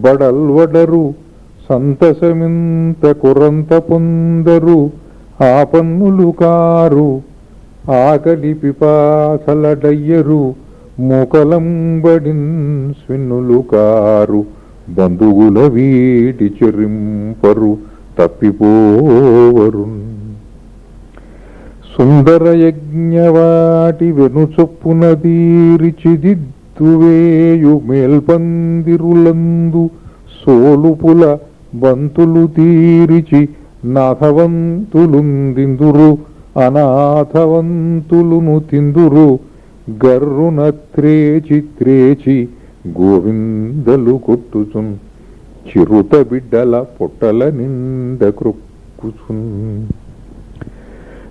బడల్వడరు సంతసమింత కొరంత పొందరు ఆపన్నులు car ఆకలి పిపాసలడయ్యరు మూకలంబడిన్ స్విన్నులు car బంధువుల వీటి చెరింపరు తప్పిపోవరు సుందర యజ్ఞవాటి వెనుచొప్పున తీరిచిదిద్దువేయు మేల్పందిరులందు సోలుపుల బంతులు తీరిచి నాథవంతులుందిందురు అనాథవంతులును తిందురు గర్రున త్రేచి త్రేచి గోవిందలు కొట్టుచున్ చిరుత బిడ్డల పొట్టల నింద క్రొక్కుచున్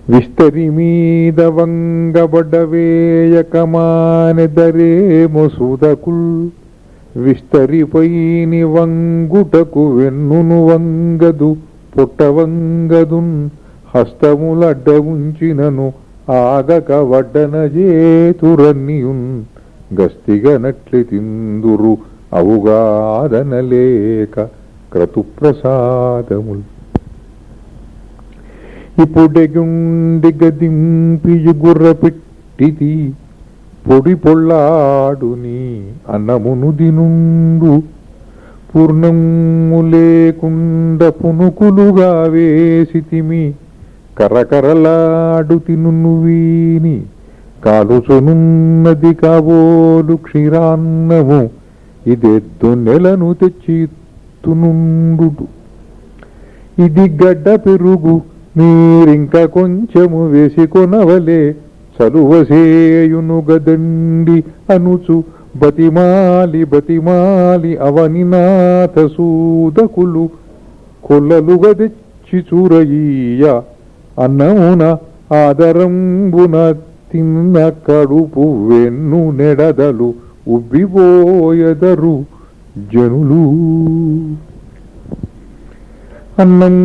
విస్తరి మీద వంగబడవేయకమానెదరేమో సూదకుల్ విస్తరిపైని వంగుటకు వెన్నును వంగదు పొట్టవంగదున్ హస్తములడ్డ ఉంచినను ఆగక వడ్డన జేతురన్నియున్ గస్తిగనట్లి తిందురు అవుగాదనలేక క్రతుప్రసాదముల్ ఇప్పుడెగుండి గదింపియుగుర్ర పెట్టిది పొడి పొళ్ళాడుని అన్నమును దినుండు పూర్ణము లేకుండ పునుకులుగా వేసితిమి కరకరలాడు తినును వీని కాలుచునున్నది కాబోలు క్షీరాన్నము ఇదెద్దు నెలను తెచ్చిత్తునుండు ఇది గడ్డ పెరుగు మీరింక కొంచెము వేసికొనవలే చలువసేయును గదండి అనుచు బతిమాలి బతిమాలి అవనినాథ సూదకులు కొల్లలుగా తెచ్చి చూరయ్య అన్నమున ఆదరంబున తిన్న కడుపు వెన్ను నెడదలు ఉబ్బిపోయదరు జనులు అన్నం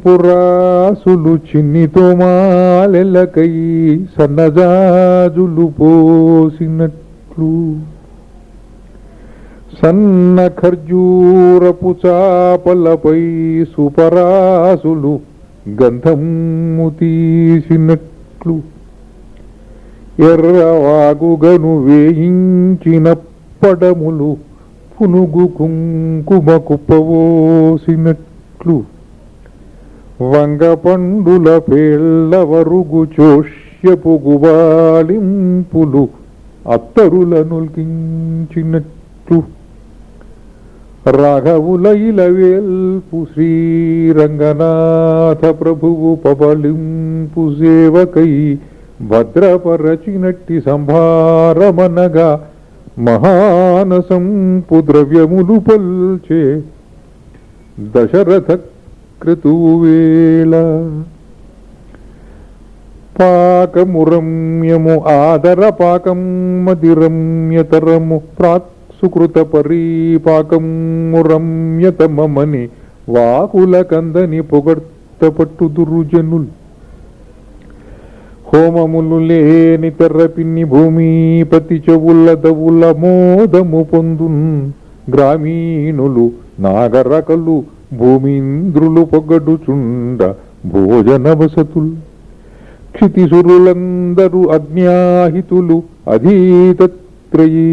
పురాసులు చిన్నితో మాలెల్లకై సన్నజాజులు పోసినట్లు సన్న ఖర్జూరపు చాపలపై సుపరాసులు గంధము తీసినట్లు ఎర్రవాగుగను వేయించిన పడములు పునుగు కుంకుమ కుప్పవోసినట్లు వంగపండుల పేళ్లవరుగు చోష్యపు గుబాళింపులు అత్తరులనుల్కించినట్లు రాఘవుల ఇలవేల్పు శ్రీరంగనాథ ప్రభువు పబలింపు సేవకై భద్రపరచినట్టి సంభారమనగా మహానసంపు ద్రవ్యములు పల్చే దశరథ క్రతువేళ పాకమురమ్యము ఆదర పాకం మదిరమ్యతరము ప్రాక్ సుకృత పరీపాకము రమ్యతమని వాకుల కందని పొగడ్త పట్టుదురు జనుల్ హోమములు లేని తెర్రపిన్ని భూమిపతి చెవుల దవుల మోదము పొందున్ గ్రామీణులు నాగరకలు భూమీంద్రులు పొగడుచుండ భోజన వసతులు క్షితిసురులందరూ అజ్ఞాహితులు అధీతత్రయీ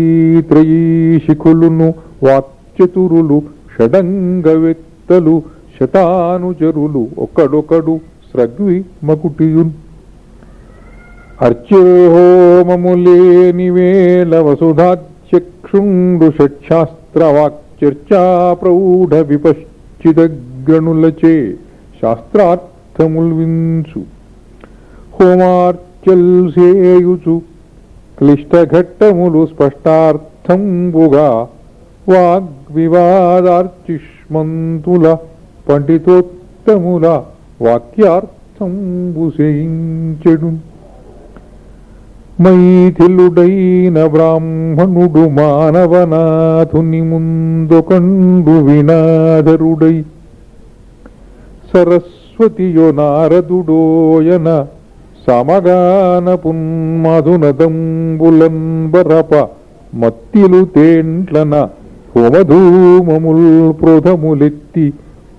శిఖులును వాక్చతురులు షడంగవెత్తలు శతానుచరులు ఒక్కడొకడు స్రగ్వి మకుటియున్ అర్చ్యోహోమములేని వేళ వసుధాచక్షుండు షట్శాస్త్రవాక్చర్చా ప్రౌఢ విపశ్చిదగ్రణులచే శాస్త్రార్థముల్ వించు హోమార్చల్ సేయుచు క్లిష్టఘట్టములు స్పష్టార్థంబుగా వాగ్వివాదార్చిష్మంతుల పండితోత్తముల వాక్యార్థంబు సేయించెడు మైథిలుడైన బ్రాహ్మణుడు మానవనాథుని ముందొకండు వినాదరుడై సరస్వతియో నారదుడోయన సమగాన పున్మధునదంబులన్ బరప మత్తిలు తేంట్లన హోమధూమముల్ ప్రోధములెత్తి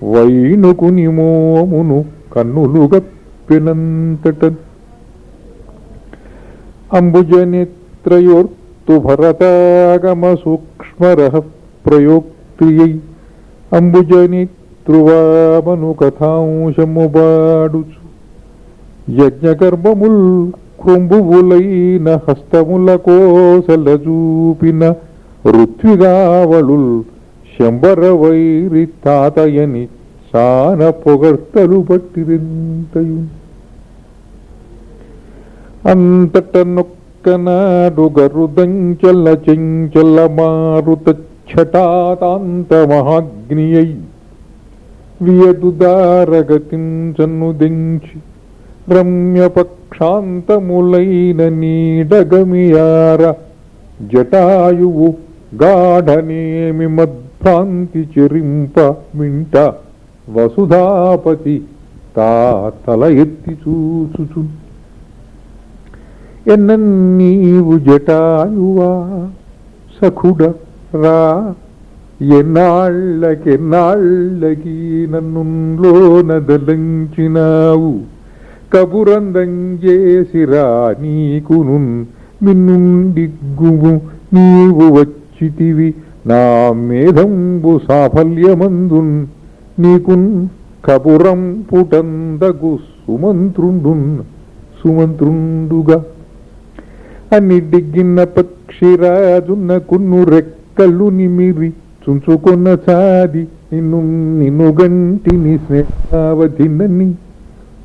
వైణుకుని మోమును కన్నులు గప్పినంతట అంబుజనేత్రయోర్తు భరతాగమ సూక్ష్మరః ప్రయోక్త్రియై అంబుజనేత్రువామను కథాంశముబాడుచు యజ్ఞకర్మముల్ కృంబువులైన హస్తముల కోసల చూపిన ఋత్విగావళుల్ శంబర వైరి తాతయని సాన పొగడ్తలు పట్టిరింతయు అంతట నొక్కనాడు గరుదంచల చెంచల మారుత ఛటాతాంత మహాగ్నియై వియదుదారగతిం చన్నుదించి రమ్యపక్షాంతములైన నీడగమియార జటాయువు గాఢనేమి మద్భ్రాంతి చెరింప మింట వసుధాపతి తా తల ఎత్తి చూచుచు ఎన్నీవు జటాయువా సఖుడ రా ఎన్నాళ్ళకి నన్నులోనదలంచినావు కబురందంజేసిరా నీకునున్ మిన్నుండిగ్గుము నీవు వచ్చితివి నా మేధంబు సాఫల్యమందున్ నీకున్ కబురం పుటందగు సుమంత్రుండుగా అన్నిడిగ్గిన పక్షిరాజున్న కున్ను రెక్కలు నిమిరి చుంచుకొన్న సాది నిన్ను గంటిని స్నేహావధినని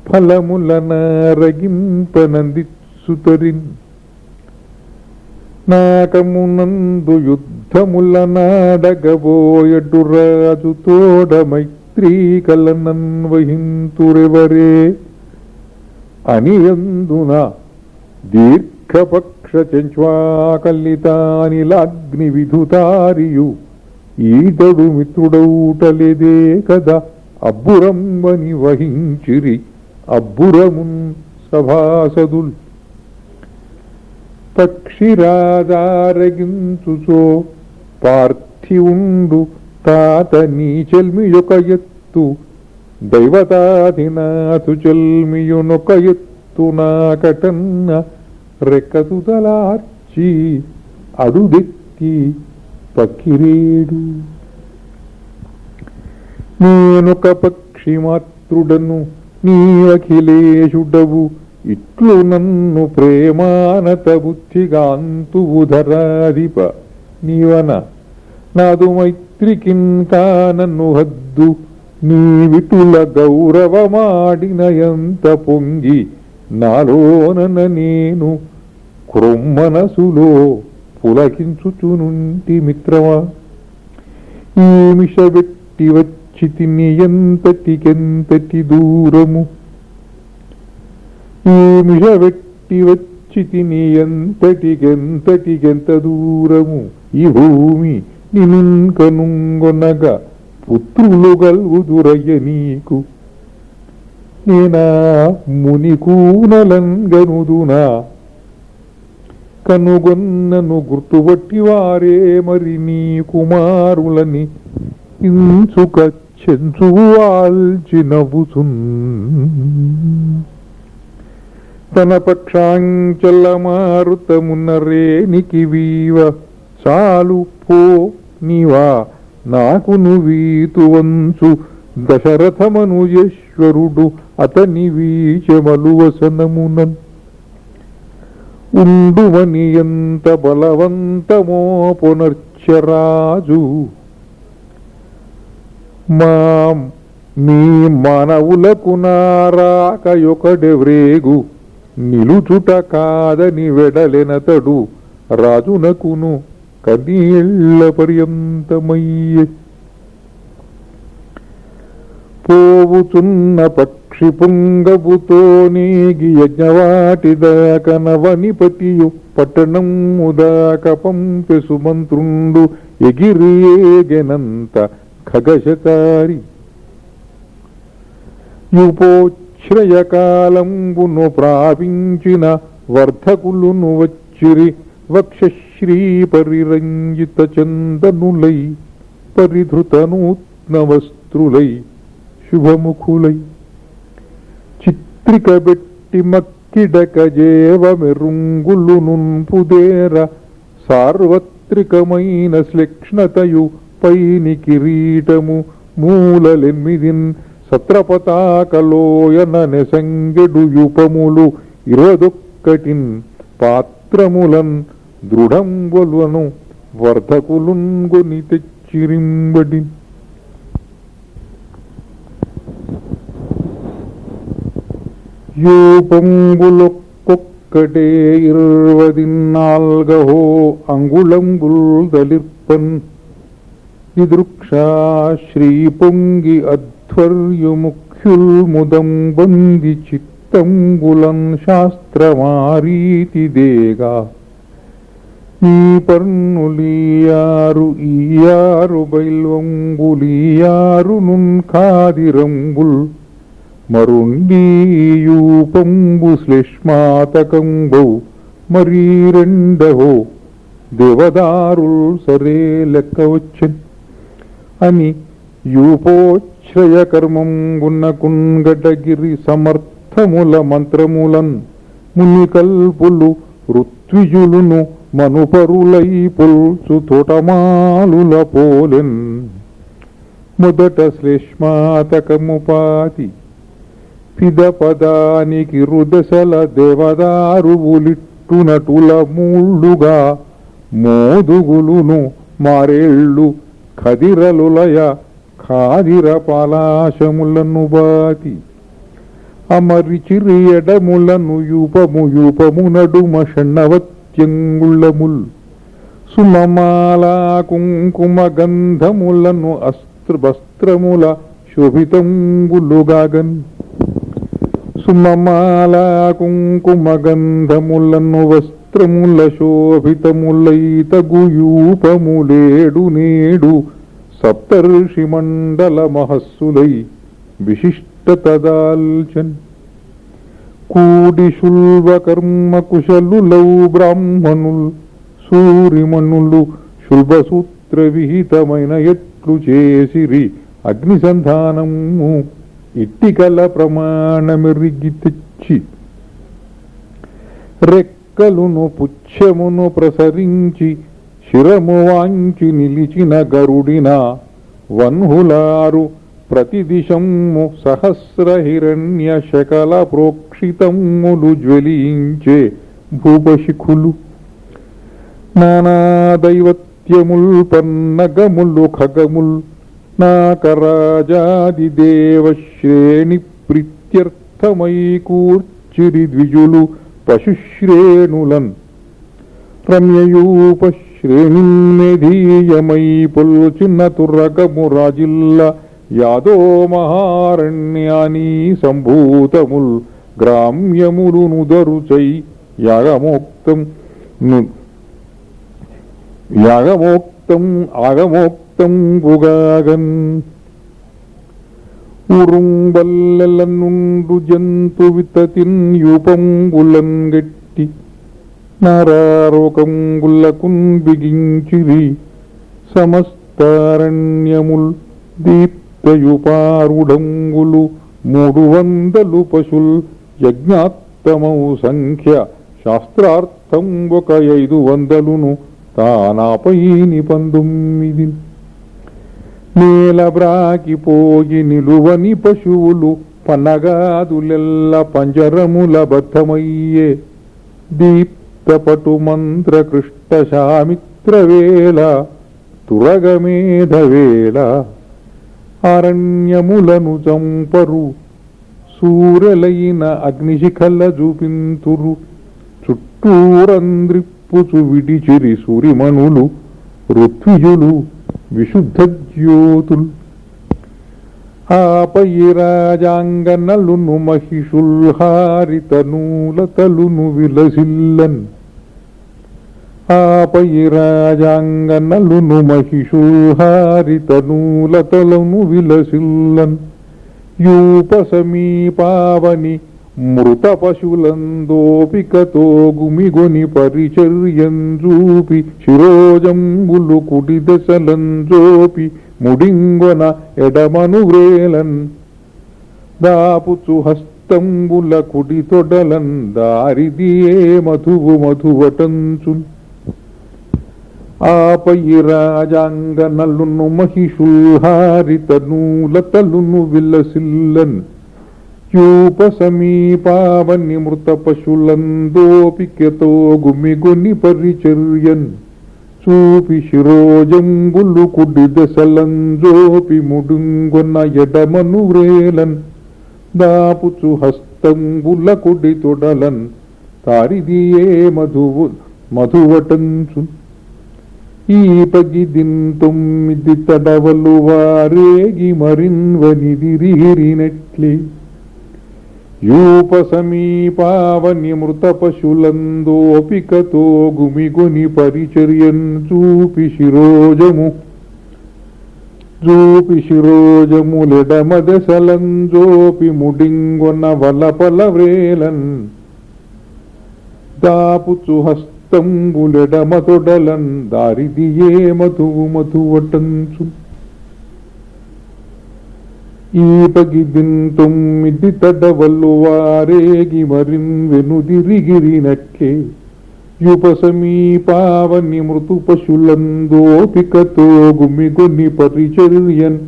ఫలముల నారగింపనందిత్సుతరిన్ నాకమునందు యుద్ధముల నాడగబోయడు రాజు తోడ మైత్రీకలనన్వహింతురెవరే అనియందున దీర్ఘపక్ష చెంచ్వాకల్లితానిలాగ్ని విధుతారియు ఈతడు మిత్రుడౌటలేదే కదా అబ్బురమ్మని వహించిరి అబ్బురమున్ సభాసదుల్ పక్షిరాజారగించుచో పార్థివుండు తాత నీ చెల్మియొక ఎత్తు దైవతాధినాథు చెల్మియునొక ఎత్తు నాకటన్న రెక్కతుదలార్చి అడుదెత్తి పక్కిరేడు నేనొక పక్షి మాతృడను నీ అఖిలేశుడవు ఇట్లు నన్ను ప్రేమానత బుద్ధిగాంతువు ధరాధిప నీవన నాదు మైత్రికిన్ కానన్ను హద్దు నీ విటుల గౌరవమాడిన ఎంత పొంగి నాలోనన నేను క్రొమ్మనసులో పులకించుచునుంటి మిత్రమా ఈ మిషబెట్టి వచ్చి తిని ఎంతటికెంతటి దూరము ఈ మిషబెట్టి వచ్చి తిని ఎంతటికెంత దూరము ఈ భూమి నినుంకనుంగొనగా పుత్రులు గల్వుదురయ్య నీకు నేనా మునికూనలంగనుదునా కనుగొన్నను గుర్తుపట్టి వారే మరి నీ కుమారులని ఇంచుక చెంచువాల్చి నవ్వుచున్ తన పక్షాంచల మారుతమున్నరేనికి వీవ చాలు పో నీవా నాకు నువీతువంచు దశరథమనుజేశ్వరుడు అతని వీచమలువసనమునన్ ఉండుమని ఎంత బలవంతమో పునర్చరాజు మీ మానవులకు నారాకయొకడెవ్రేగు నిలుచుట కాదని వెడలెనతడు రాజునకును కనీళ్ల పర్యంతమయ్యే పోవుచున్న పక్షి పుంగబుతో నీగి యజ్ఞవాటిదాక నవనిపతియు పట్టణముదాక పంపె సుమంత్రుండు ఎగిరియేగెనంత ఖగశకారి యుపోచ్ఛ్రయకాలంబును ప్రాపించిన వర్ధకులును వచ్చిరి వక్షశ్రీ పరిరంజిత చందనులై పరిధృతనూత్న వస్త్రులై శుభముఖులై చిత్రికబెట్టి మక్కిడకజేవ మెరుంగులు నుంపుదేర సార్వత్రికమైన శ్లక్ష్ణతయు పైని కిరీటము మూలలెన్మిదిన్ సత్రపతాకలోయన నెసంగెడు యుపములు 21 పాత్రములన్ దృఢంబులను వర్ధకులుంగొని తెచ్చిరింబడి యూపంబులొక్కొక్కటే 24 అంగుళంబుల్ దలిర్పన్ విదృక్షా శ్రీపొంగి అధ్వర్యుముఖ్యుల్ ముదం బంది చిత్తంబులన్ శాస్త్రమారీతిదేగా ఈ పర్నులీయారు ఈయారు బైల్వంగులీయారు నున్కాదిరంబుల్ మరుండీయూపంబు శ్లేష్మాతకంబౌ మరీ రెండహో దేవదారుల్ సరే లెక్కవచ్చన్ అని యూపోచ్ఛ్రయ కర్మంగున్న కుంగటగిరి సమర్థముల మంత్రములన్ మునికల్పులు ఋత్విజులును మనుపరులై పొల్చు తోటమాలుల పోలెన్ మొదట శ్లేష్మాతకముపాతి పిదపదానికి రుదశల దేవదారువులిట్టునటుల మూళ్ళుగా మోదుగులును మారేళ్ళు ఖదిరలులయ ఖాదిర పాలాశములను బాతి అమరిచిరి ఎడములను యూపము నడుమ షణ్ణవత్యంగుళముల్ సుమమాలా కుంకుమ గంధములను వస్త్రముల శోభితంబులుగాగన్ సుమమాలా కుంకుమ గంధములను వస్త్రముల శోభితములైతగు యూపములేడు నేడు సప్తర్షి మండల మహస్సులై విశిష్టతదాల్చన్ కూడి శుల్వ కర్మ కుశలులౌ బ్రాహ్మణుల్ సూరిమణులు శుల్భసూత్ర విహితమైన ఎట్లు చేసిరి అగ్నిసంధానము ఇట్టికల ప్రమాణమెరిగి తెచ్చి రెక్కలును పుచ్చమును ప్రసరించి శిరము వాంచి నిలిచిన గరుడిన వన్హులారు ప్రతిదిశము సహస్ర హిరణ్య శకల ప్రోక్షితములు జ్వలించే భూపశిఖులు నానాదైవత్యముల్ పన్నగములు ఖగముల్ నాకరాజాది దేవశ్రేణి ప్రీత్యర్థమై కూర్చిరి ద్విజులు పశుశ్రేణులన్ రమ్యయూపశ్రేణిన్మెధీయమై పొల్చిన తుర్రగము రాజిల్ల యాదో మహారణ్యాని సంభూతముల్ గ్రామ్యములు నుదరుచై ఆగమోక్తం పుగాగన్ ఉరుంబల్లెలనుండు జంతు వితతిన్ యూపంబులన్ గట్టి నారారోకంబులకున్ బిగించిరి సమస్తారణ్యముల్ దీప్తయుపారుడంబులు 300 పశుల్ యజ్ఞాత్తమౌ సంఖ్య శాస్త్రార్థం 500 తానాపైని 19 నేలబ్రాకిపోయి నిలువని పశువులు పనగాదులెల్ల పంజరముల బద్ధమయ్యే దీప్తపటు మంత్ర కృష్ట శామిత్రవేళ తురగమేధవేళ అరణ్యములను చంపరు సూరలైన అగ్నిశిఖల చూపింతురు చుట్టూరంద్రిప్పుచు విడిచిరి సూరిమణులు ఋత్విజులు విశుద్ధ జ్యోతుల్ ఆపై రాజాంగనలును మహిషుల్ హారితనూలతలును విలసిల్లన్ ఆపై రాజాంగనలును మహిషుల్ హారితనూలతలను విలసిల్లన్ యూప సమీపావని మృత పశులందోపికతో గుమిగొని పరిచర్యంజూపి శిరోజంబులు కుడి దశలంజోపి ముడింగొన ఎడమను వ్రేలన్ దాపుచు హస్తంబుల కుడి తొడలన్ దారిదియే మధువు మధువటంచున్ ఆపై రాజాంగనలును మహిషుల్హారితనూలతలును విలసిల్లన్ యూప సమీపావని మృత పశులందోపికతో గుమిగొని పరిచర్యన్ చూపి శిరోజంబులు కుడి దశలంజోపి ముడుంగొన్న ఎడమను వ్రేలన్ దాపుచు హస్తంబుల కుడి తొడలన్ తారిదియే మధువటంచు ఈ పగిదిన్ 9 తడవలు వారేగి మరిన్వనిదిరిగిరినట్లే యూప సమీపావని మృత పశులందోపికతో గుమిగొని పరిచర్యన్ చూపి శిరోజములెడమ దశలంజోపి ముడింగొన వలపల వ్రేలన్ దాపుచు హస్తంబులెడమ తొడలన్ దారిదియే మధువు మధువటంచు ఈ పగిదిన్ 9 తడవలు వారేగి మరిన్ వెనుదిరిగిరినట్లే యుప సమీపావని మృతు పశులందోపికతో గుమిగొని పరిచర్యన్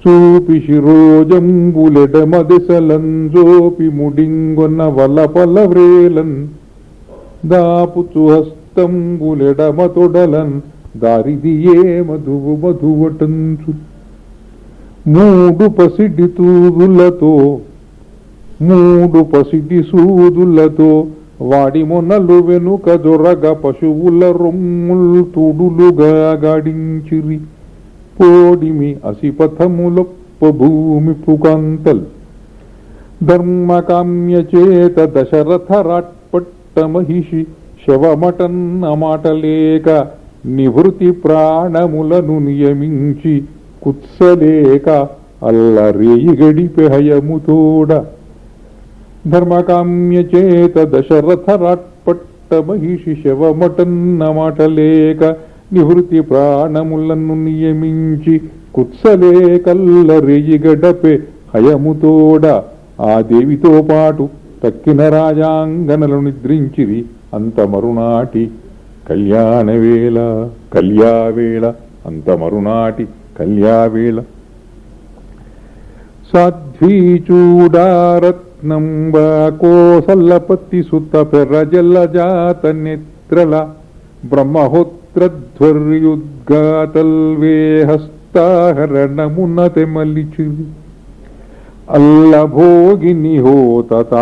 చూపి శిరోజంబులెడమ దశలంజోపి ముడింగొన వలపల వ్రేలన్ దాపుచు హస్తంబులెడమ తొడలన్ దారిదియే మధువు మధువటంచు 3 పసిడి సూదులతో వాడి మొనలు వెనుక జొరగ పశువుల రొమ్ముల్ తుడులుగా గాడించిరి పోడిమి అసిపథములొప్ప భూమి పుకాంతల్ ధర్మకామ్య చేత దశరథ రాట్పట్ట మహిషి శవమటన్న మాటలేక నివృత్తి ప్రాణములను నియమించి కుత్సలేక అల్లరేయి గడిపె హయముతోడ ధర్మకామ్య చేత దశరథ రాట్పట్ట మహిషి శవమటన్న మాటలేక నివృత్తి ప్రాణములను నియమించి కుత్సలేకల్లరేయి గడపె హయముతోడ ఆ దేవితో పాటు తక్కిన రాజాంగనలు నిద్రించిరి అంత మరునాటి కళ్యావేళ అంత మరునాటి కళ్యావేళ సాధ్వీచూడారత్నంబ కోసల్లపత్తి సుత పెర్రజల్ల జాత నేత్రల బ్రహ్మహోత్రధ్వర్యుద్గాతల్వే హస్తాహరణమున తెమలిచిరి అల్లభోగిని హోతత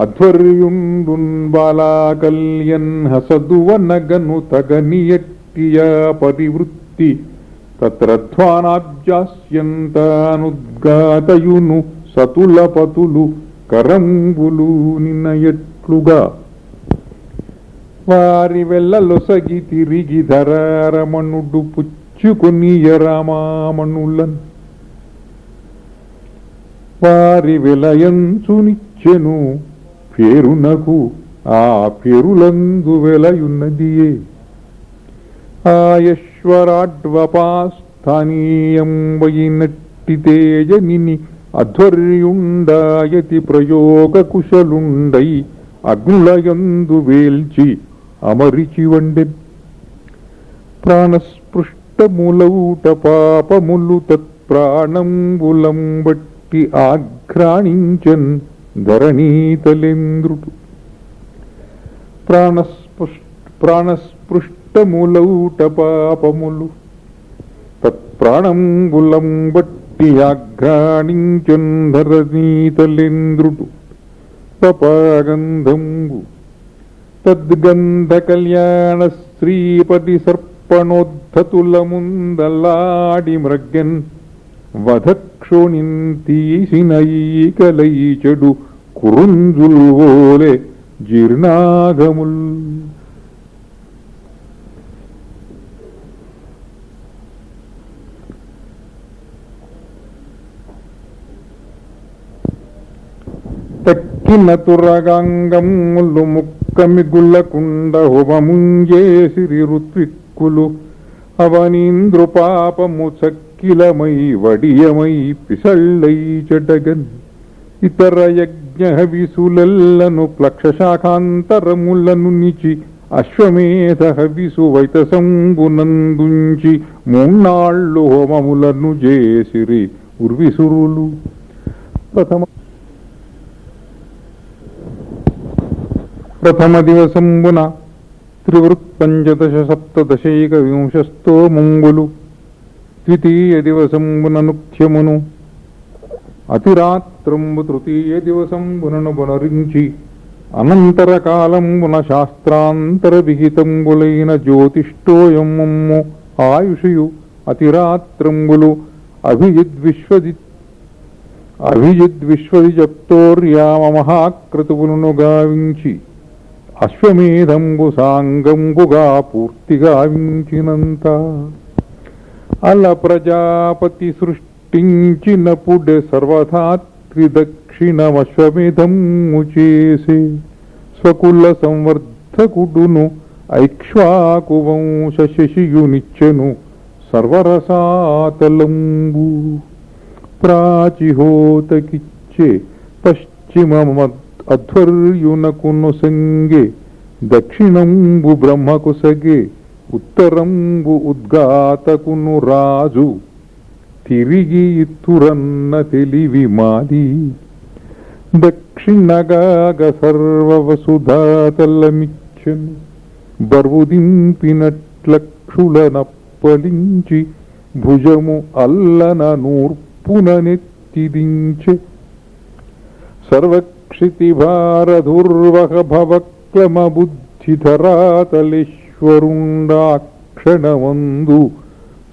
అధ్వర్యుండున్ బాలాకల్యన్ హసదువనగను తగనియట్టియ పరివృత్తి తత్రధ్వానాభ్యాస్యంతానుద్గాతయును సతుల పతులు కరంబులు నిన్నయట్లుగా వారి వెళ్ళలొసగి తిరిగి ధరారమణుడు పుచ్చుకొనియ రామామణులన్ వారి వెలయంచునిచ్చెను పేరునకు ఆ పేరులందు వెలయున్నదియే ఆయశ్వరాడ్వపాస్థానీయం వైనట్టి తేజనిని అధ్వర్యుండాయతి ప్రయోగ కుశలుండై అగ్నులయందు వేల్చి అమరిచి వండెన్ ప్రాణస్పృష్టములౌట పాపములు తత్ప్రాణంబులం బట్టి ఆఘ్రాణించన్ ధరణీతలేంద్రుడు ప్రాణస్పృష్టములౌట పాపములు తత్ప్రాణంబులం బట్టి ఆఘ్రాణించన్ ధరణీతలేంద్రుడు పపాగంధంబు తద్గంధ కళ్యాణ శ్రీపతి సర్పణోద్ధతుల ముందలాడి మృగ్గన్ వధక్షోణింతీసిన ఈకలై చెడు కురుంజుల్వోలే జీర్ణాగముల్ తక్కిన తురగాంగములు ముక్కమిగుల్లకుండ హోమముంజేసిరి ఋత్విక్కులు అవనీంద్రుపాపము చక్కిలమై వడియమై పిసళ్ళై చెడగన్ ఇతర యజ్ఞ హవిసులెల్లను ప్లక్షశాఖాంతరములను నిచి అశ్వమేధ హవిసు వైతసంబునందుంచి మూన్నాళ్ళు హోమములను చేసిరి ఉర్విసురులు. ప్రథమ దివసంబున త్రివృత్పంచదశ సప్తదశైక వింశస్తో మంగులు. ద్వితీయ దివసంబున నుఖ్యమును అతిరాత్రంబు తృతీయ దివసంబునను పునరించి అనంతర కాలంబున శాస్త్రాంతర విహితంబులైన జ్యోతిష్టోయమ్మమ్ము ఆయుషయు అతిరాత్రంబులు అభిజిద్విశ్వది జప్తోర్యామ మహాక్రతువులను గావించి అశ్వమేధంబు సాంగంబుగా పూర్తిగా వించినంత అల ప్రజాపతి సృష్టించినప్పుడే సర్వథా త్రిదక్షిణమశ్వమేధము చేసే స్వకుల సంవర్ధకుడును ఐక్ష్వాకు వంశ శశియునిచ్చెను సర్వరసాతలంబు. ప్రాచిహోతకిచ్చే పశ్చిమ అధ్వర్యునకును సంగే దక్షిణంబు బ్రహ్మకు సగే ఉత్తరంబు ఉద్గాతకును రాజు తిరిగి ఇత్తురన్న తెలివి మాది. దక్షిణగాగ సర్వవసుధాతలమిచ్చెను బర్వుదింపినట్లక్షులనప్పలించి భుజము అల్లన నూర్పుననెత్తిదించె సర్వక్షితిభారధుర్వహ భవక్లమ బుద్ధిధరాతలేశ్వరుండాక్షణమందు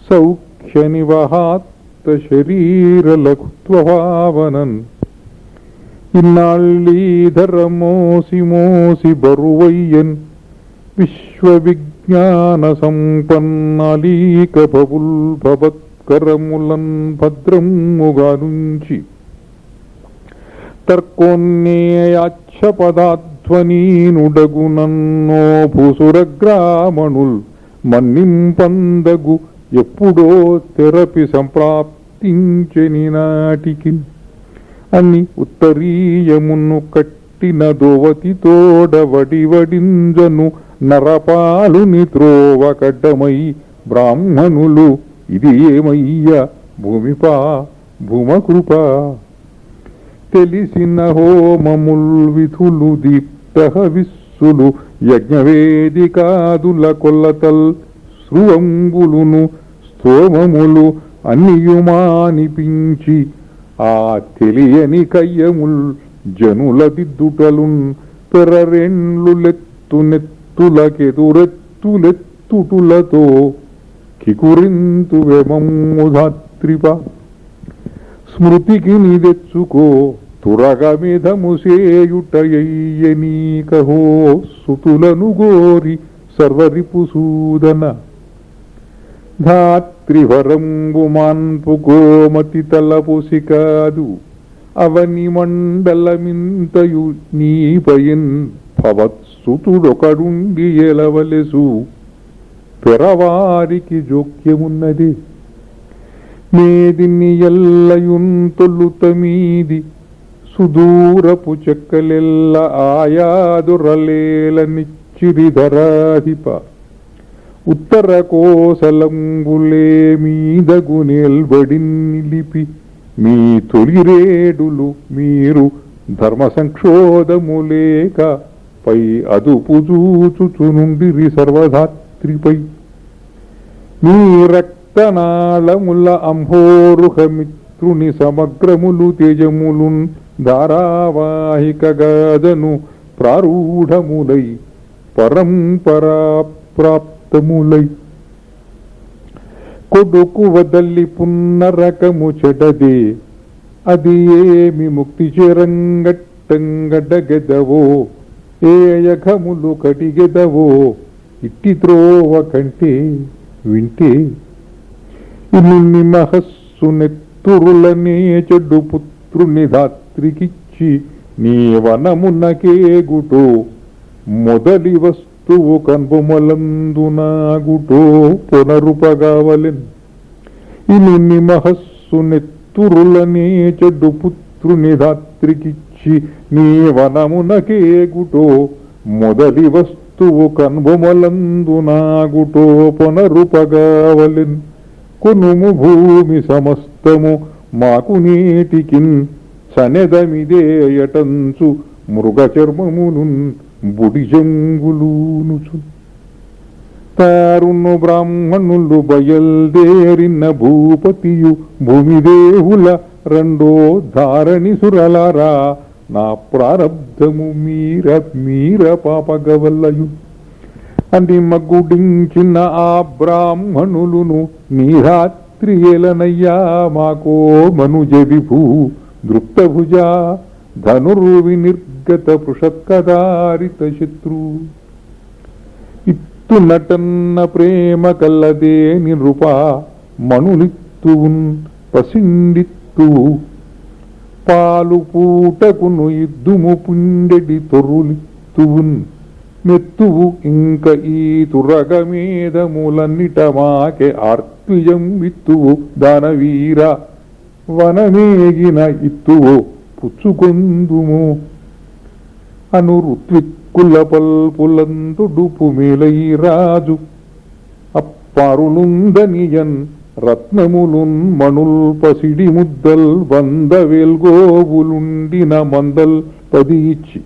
సౌఖ్య నివహాత్త శరీరలఘుత్వభావనన్ ఇన్నాళ్ళీధర మోసి మోసి బరువయ్యన్ విశ్వవిజ్ఞాన సంపన్నాలీక భవత్కరములన్ భద్రముగా నుంచి తర్కోన్నేయాచ్ఛ పదాధ్వనీనుడగునన్నో భూసురగ్రామణుల్ మన్నింపందగు ఎప్పుడో తెరపి సంప్రాప్తించెని నాటికి అని ఉత్తరీయమును కట్టిన దోవతితోడ వడివడింజను నరపాలుని త్రోవ కడ్డమై బ్రాహ్మణులు ఇది ఏమయ్య భూమిపా భూమకృప తెలిసిన హోమముల్ విధులు దీప్తహ విస్సులు యజ్ఞవేదికాదుల కొల్లతల్ శృవంబులును స్తోమములు అన్నియుమానిపించి ఆ తెలియని కయ్యముల్ జనుల దిద్దుటలున్ పెరరెండ్లు లెత్తులకెదురెత్తులెత్తుటులతో కికురింతు వెమమ్ముధాత్రిప స్మృతికి నిదెచ్చుకో తురగమిధము సేయుటయ్యనీకహో సుతులను గోరి సర్వరిపుసూదన ధాత్రివరంబు మాన్పు గోమతి తలపుసి కాదు అవని మండలమింతయు నీపయన్ భవత్సుతుడొకడుండి ఎలవలెసు పెరవారికి జోక్యమున్నది మేదిని ఎల్లయున్ తొలుత మీది సుదూరపు చెక్కలెల్ల ఆయాదురలేల నిచ్చిరిధరాధిప ఉత్తర కోసలంబులే మీదగు నిల్బడి నిలిపి మీ తొలిరేడులు మీరు ధర్మ సంక్షోధములేక పై అదుపు చూచుచునుండిరి సర్వధాత్రిపై మీ రక్తనాళముల అంభోరుహమిత్రుని సమగ్రములు తేజములున్ ధారావాహిక గాదను ప్రారూఢములై పరంపరా ప్రాప్తములై కొడుకు వదల్లి పున్నరకము చెడదే అది ఏమి ముక్తి చెరంగట్టంగడగెదవో ఏయఘములు కడిగెదవో ఇట్టి త్రోవ కంటే వింటే ఇన్ని మహస్సు నెత్తురులనే చెడు పుత్రుని ధాత్రికిచ్చి నీ వనమునకేగుటో మొదలి వస్తువు కన్బొమలందునాగుటో పునరుపగావలెన్ ఇను నిమహస్సు నెత్తురులనే చెడ్డు పుత్రుని ధాత్రికిచ్చి నీ వనమునకేగుటో మొదలి వస్తువు కన్బొమలందునాగుటో పునరుపగావలెన్ కొనుము భూమి సమస్తము మాకు నేటికిన్ సనెదమిదేయటంచు మృగచర్మమునున్ బుడిజంగులూనుచు తారును బ్రాహ్మణులు బయల్దేరిన భూపతియు భూమిదేవుల రెండో ధారణి సురలారా నా ప్రారబ్ధము మీర పాపగవల్లయు అని మగ్గుడించిన ఆ బ్రాహ్మణులును నీరాత్రి ఏలనయ్యా మాకో మనుజవిభూ దృప్తభుజ ధనుర్వినిర్గత పృషత్కదారిత శత్రు ఇత్తు నటన్న ప్రేమ కల్లదే నిరుప మణులిత్తువున్ పసిండిత్తువు పాలు పూటకును ఇద్దుము పుండెడి తొర్రులిత్తువున్ మెత్తువు ఇంక ఈ తురగమేదములన్నిట మాకే ఆర్త్విజం విత్తువు దానవీర వనమేగిన ఇత్తువో పుచ్చుకొందుము అను ఋత్విక్కుల పల్పులందుడుపు మేలై రాజు అప్పారులుందనియన్ రత్నములున్ మణుల్ పసిడి ముద్దల్ వంద వేల్గోవులుండిన మందల్ పదిచ్చి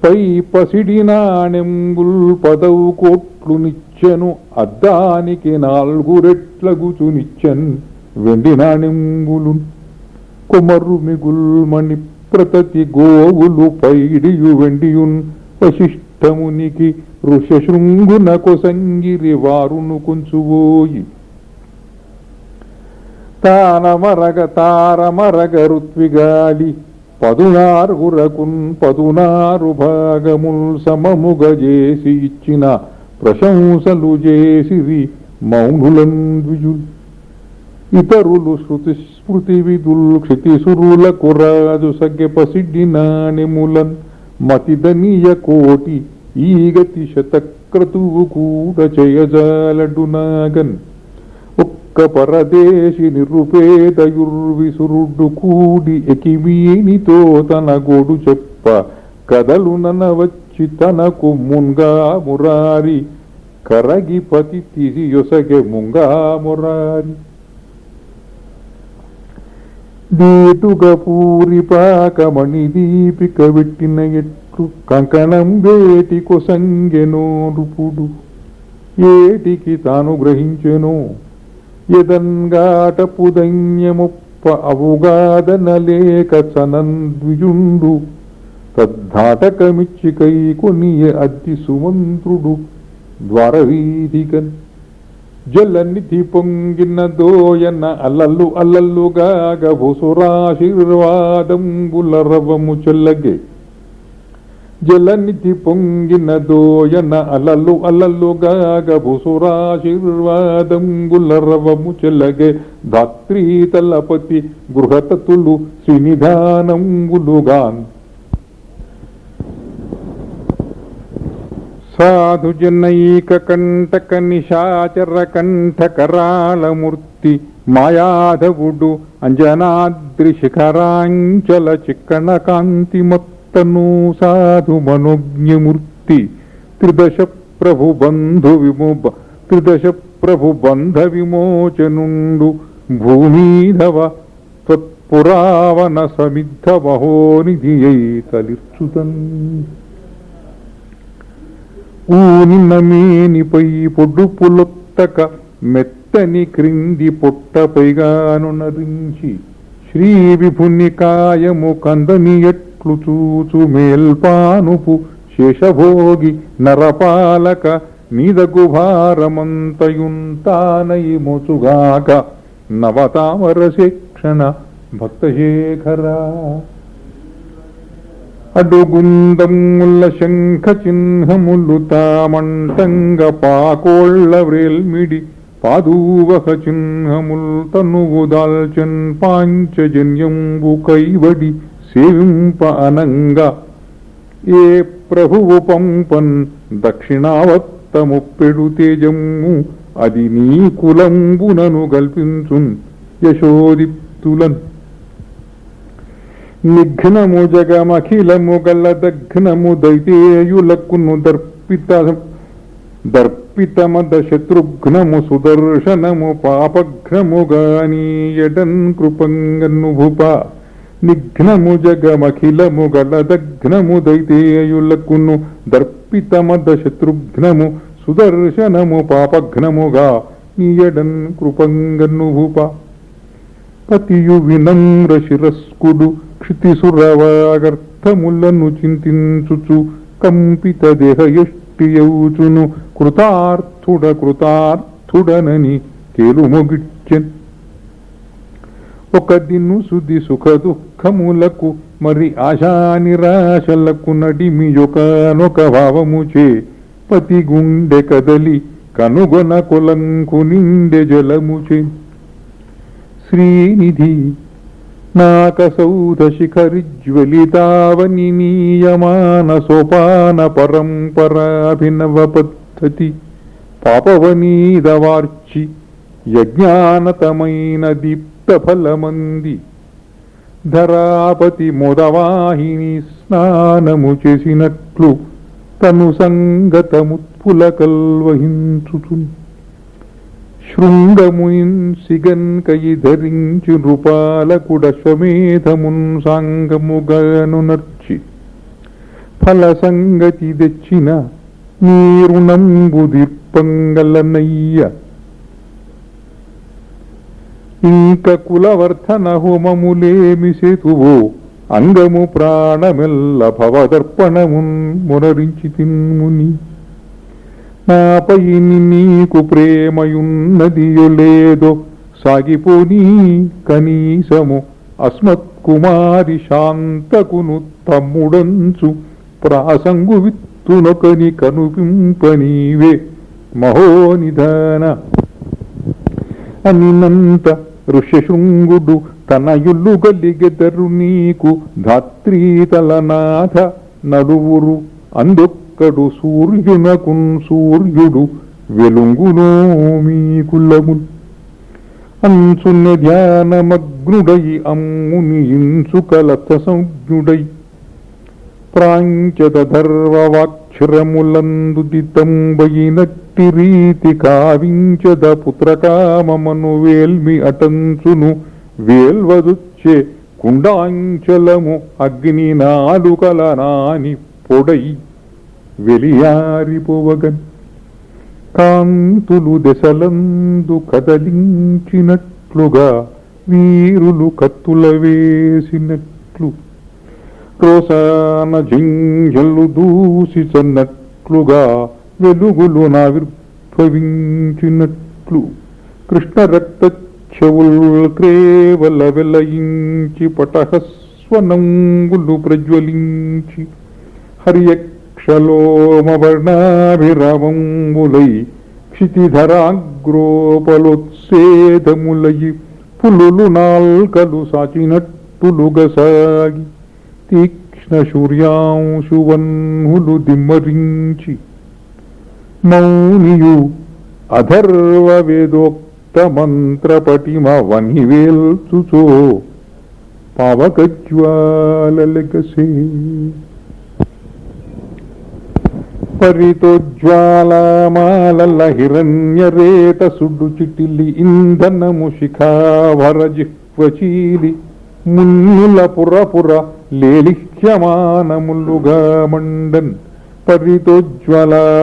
పై పసిడి నాణెంబుల్ 10 కోట్లు నిచ్చెను అద్దానికి 4 రెట్లగుచునిచ్చెన్ వెండి నాణెంబులు కొమర్రు మిగుల్మణి ప్రతతి గోవులు పైడియు వెండియున్ వశిష్ఠమునికి ఋషశృంగున కొసంగిరి వారును కొంచువోయి తారమరగ ఋత్విగాలి 16 భాగముల్ సమముగ చేసి ఇచ్చిన ప్రశంసలు చేసిరి మౌనులం ద్విజుల్ ఇతరులు శృతి స్మృతి విదుల్ క్షితిసురుల కురాజు సగ్గె పసిడ్డి నాణెములన్ మతిదనీయ కోటి ఈగతి శతక్రతువు కూడా చేయజాలడు నాగన్ ఒక్క పరదేశి నిరుపేదయుర్విసురుడు కూడి ఎకివీనితో తన గోడు చెప్ప కదలునన వచ్చి తనకు ముంగా మురారి కరగి పతి తీసి యొసగె ముంగా మురారి దీటుగా పూరిపాకమణి దీపిక పెట్టిన ఎట్లు కంకణం వేటి కొసంగెనో నృపుడు ఏటికి తాను గ్రహించెనో యదంగాటపు దైన్యముప్ప అవుగాదనలేక చనంద్విజుండు తద్ధాటకమిచ్చి కై కొనియ అద్ది సుమంత్రుడు ద్వారవీధికన్ జలనిధి పొంగిన దోయన అల్లల్లుగాగ భుసురాశీర్వాదంబుల రవము చెల్లగే జలనిధి పొంగిన దోయన అల్లల్లుగాగ భుసురాశీర్వాదంబుల రవము చెల్లగే ధాత్రీతలపతి గృహతతులు శ్రీనిధానంబులుగాన్ సాధు జనైక కంటక నిశాచర కంఠకరాళమూర్తి మాయాధవుడు అంజనాద్రి శిఖరాంచల చిక్కణ కాంతి మొత్తను సాధు మనోజ్ఞమూర్తి త్రిదశ ప్రభు బంధ విమోచనుండు భూమీధవ త్వత్పురావన సమిద్ధ మహోనిధియై తలిర్చుతన్ ఊనిన మేనిపై పొడుపులొత్తక మెత్తని క్రింది పొట్టపైగాను నరించి శ్రీ విభుని కాయము కందని ఎట్లు చూచు మేల్పానుపు శేషభోగి నరపాలక నీదగు భారమంతయుంతానై మోచుగాక నవతామర శిక్షణ భక్తశేఖరా అడుగుందముల శంఖ చిహ్నములు తామంటంగ పాకోళ్ల వ్రేల్మిడి పాదూవహ చిహ్నముల్ తనువు దాల్చన్ పాంచజన్యంబు కైవడి సేవింప అనంగా ఏ ప్రభువు పంపన్ దక్షిణావత్తము పెడు తేజము అది నీ కులంబునను కల్పించున్ యశోదిప్తులన్ నిఘ్నము జగమఖిలము గల దఘ్నము దైతేయులకును దర్పితమద శత్రుఘ్నము సుదర్శనము పాపఘ్నము గానీయడన్ కృపంగను భూప నిఘ్నము జగమఖిలము గల దఘ్నము దైతేయులకును దర్పితమద శత్రుఘ్నము సుదర్శనము పాపఘ్నముగా నీయడన్ కృపంగను భూప పతియు వినమ్ర శిరస్కుడు క్షితిసురవాగర్థములను చింతించుచు కంపిత దేహయష్టియౌచును కృతార్థుడనని కేలుమొగిడ్చెన్ ఒక దిను సుది సుఖ దుఃఖములకు మరి ఆశా నిరాశలకు నడిమియొకనొక భావముచే పతి గుండె కదలి కనుగొన కొలంకు నిండె జలముచే శ్రీనిధి నాకసౌధ శిఖరిజ్వలితావని నీయమాన సోపాన పరంపరాభినవ పద్ధతి పాపవనీదవార్చి యజ్ఞానతమైన దీప్త ఫలమంది ధరాపతి మోదవాహిని స్నానము చేసినట్లు తను సంగతముత్పుల కల్వహించుచు శృంగముయిన్ సిగన్ కయి ధరించి నృపాలకుడశ్వమేధమున్ సాంగముగాను నర్చి ఫల సంగతి తెచ్చిన నీరుణంబు దీర్పంగలనయ్య ఇంక కులవర్ధన హోమములేమి సేతువో అంగము ప్రాణమెల్ల భవదర్పణమున్ మునరించి తిన్ముని నాపై నీకు ప్రేమయున్నదియో లేదో సాగిపోనీ కనీసము అస్మత్కుమారి శాంతకును తమ్ముడంచు ప్రాసంగు విత్తునొకని కనుపింపనీవే మహోనిధాన అనినంత ఋష్యశృంగుడు తనయుల్లు గలిగెదరు నీకు ధాత్రీతలనాథ నలువురు అందొక్కడు సూర్యునకున్ సూర్యుడు వెలుంగునో మీ కులముల్ అంచున్న ధ్యానమగ్నుడై అమ్ముని ఇంచుకలత సంజ్ఞుడై ప్రాంచద ధర్వవాక్షరములందు దితంబయినట్టి రీతి కావించద పుత్రకామమను వేల్మి అటంచును వేల్వదుచ్చే కుండాంచలము అగ్ని నాలుకల నాని పొడై వెలియారిపోవగన్ కాంతులు దశలందు కదలించినట్లుగా వీరులు కత్తుల వేసినట్లు రోసాన జింజలు దూసి చన్నట్లుగా వెలుగులు నావిర్భవించినట్లు కృష్ణ రక్త చెవుల్ క్రేవల వెలయించి పటహస్వనంగులు ప్రజ్వలించి హర్యక్షలోమవర్ణాభిరామంబులై క్షితిధరాగ్రోపలోత్సేదములై పులులు నాల్కలు సాచినట్టులుగా సాగి తీక్ష్ణ సూర్యాంశువన్హులు దిమ్మరించి మౌనియు అధర్వ వేదోక్త మంత్రపటిమ వనివేల్చుచో పావకజ్వాలలెగసే పరితోజ్వాలమాలల హిరణ్యరేత సుడు చిటిలి ఇంధనము శిఖావర జిహ్వచీలి మున్నుల పురపుర లేలిహ్యమానములుగా మండన్ పరితోజ్వలమాలల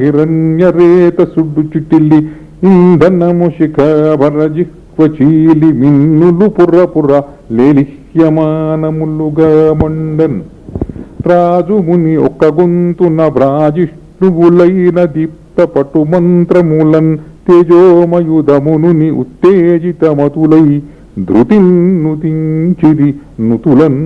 హిరణ్యరేత సుడు చిటిలి ఇంధనము శిఖావర జిహ్వచీలి మిన్నులు పురపుర లేలిహ్యమానములుగా మండన్ రాజు ముని ఒక్క గొంతున వ్రాజిష్ణువులైన దీప్త పటు మంత్రములన్ తేజోమయుధమునుని ఉత్తేజితమతులై ధృతిన్నుతించిరి నుతులన్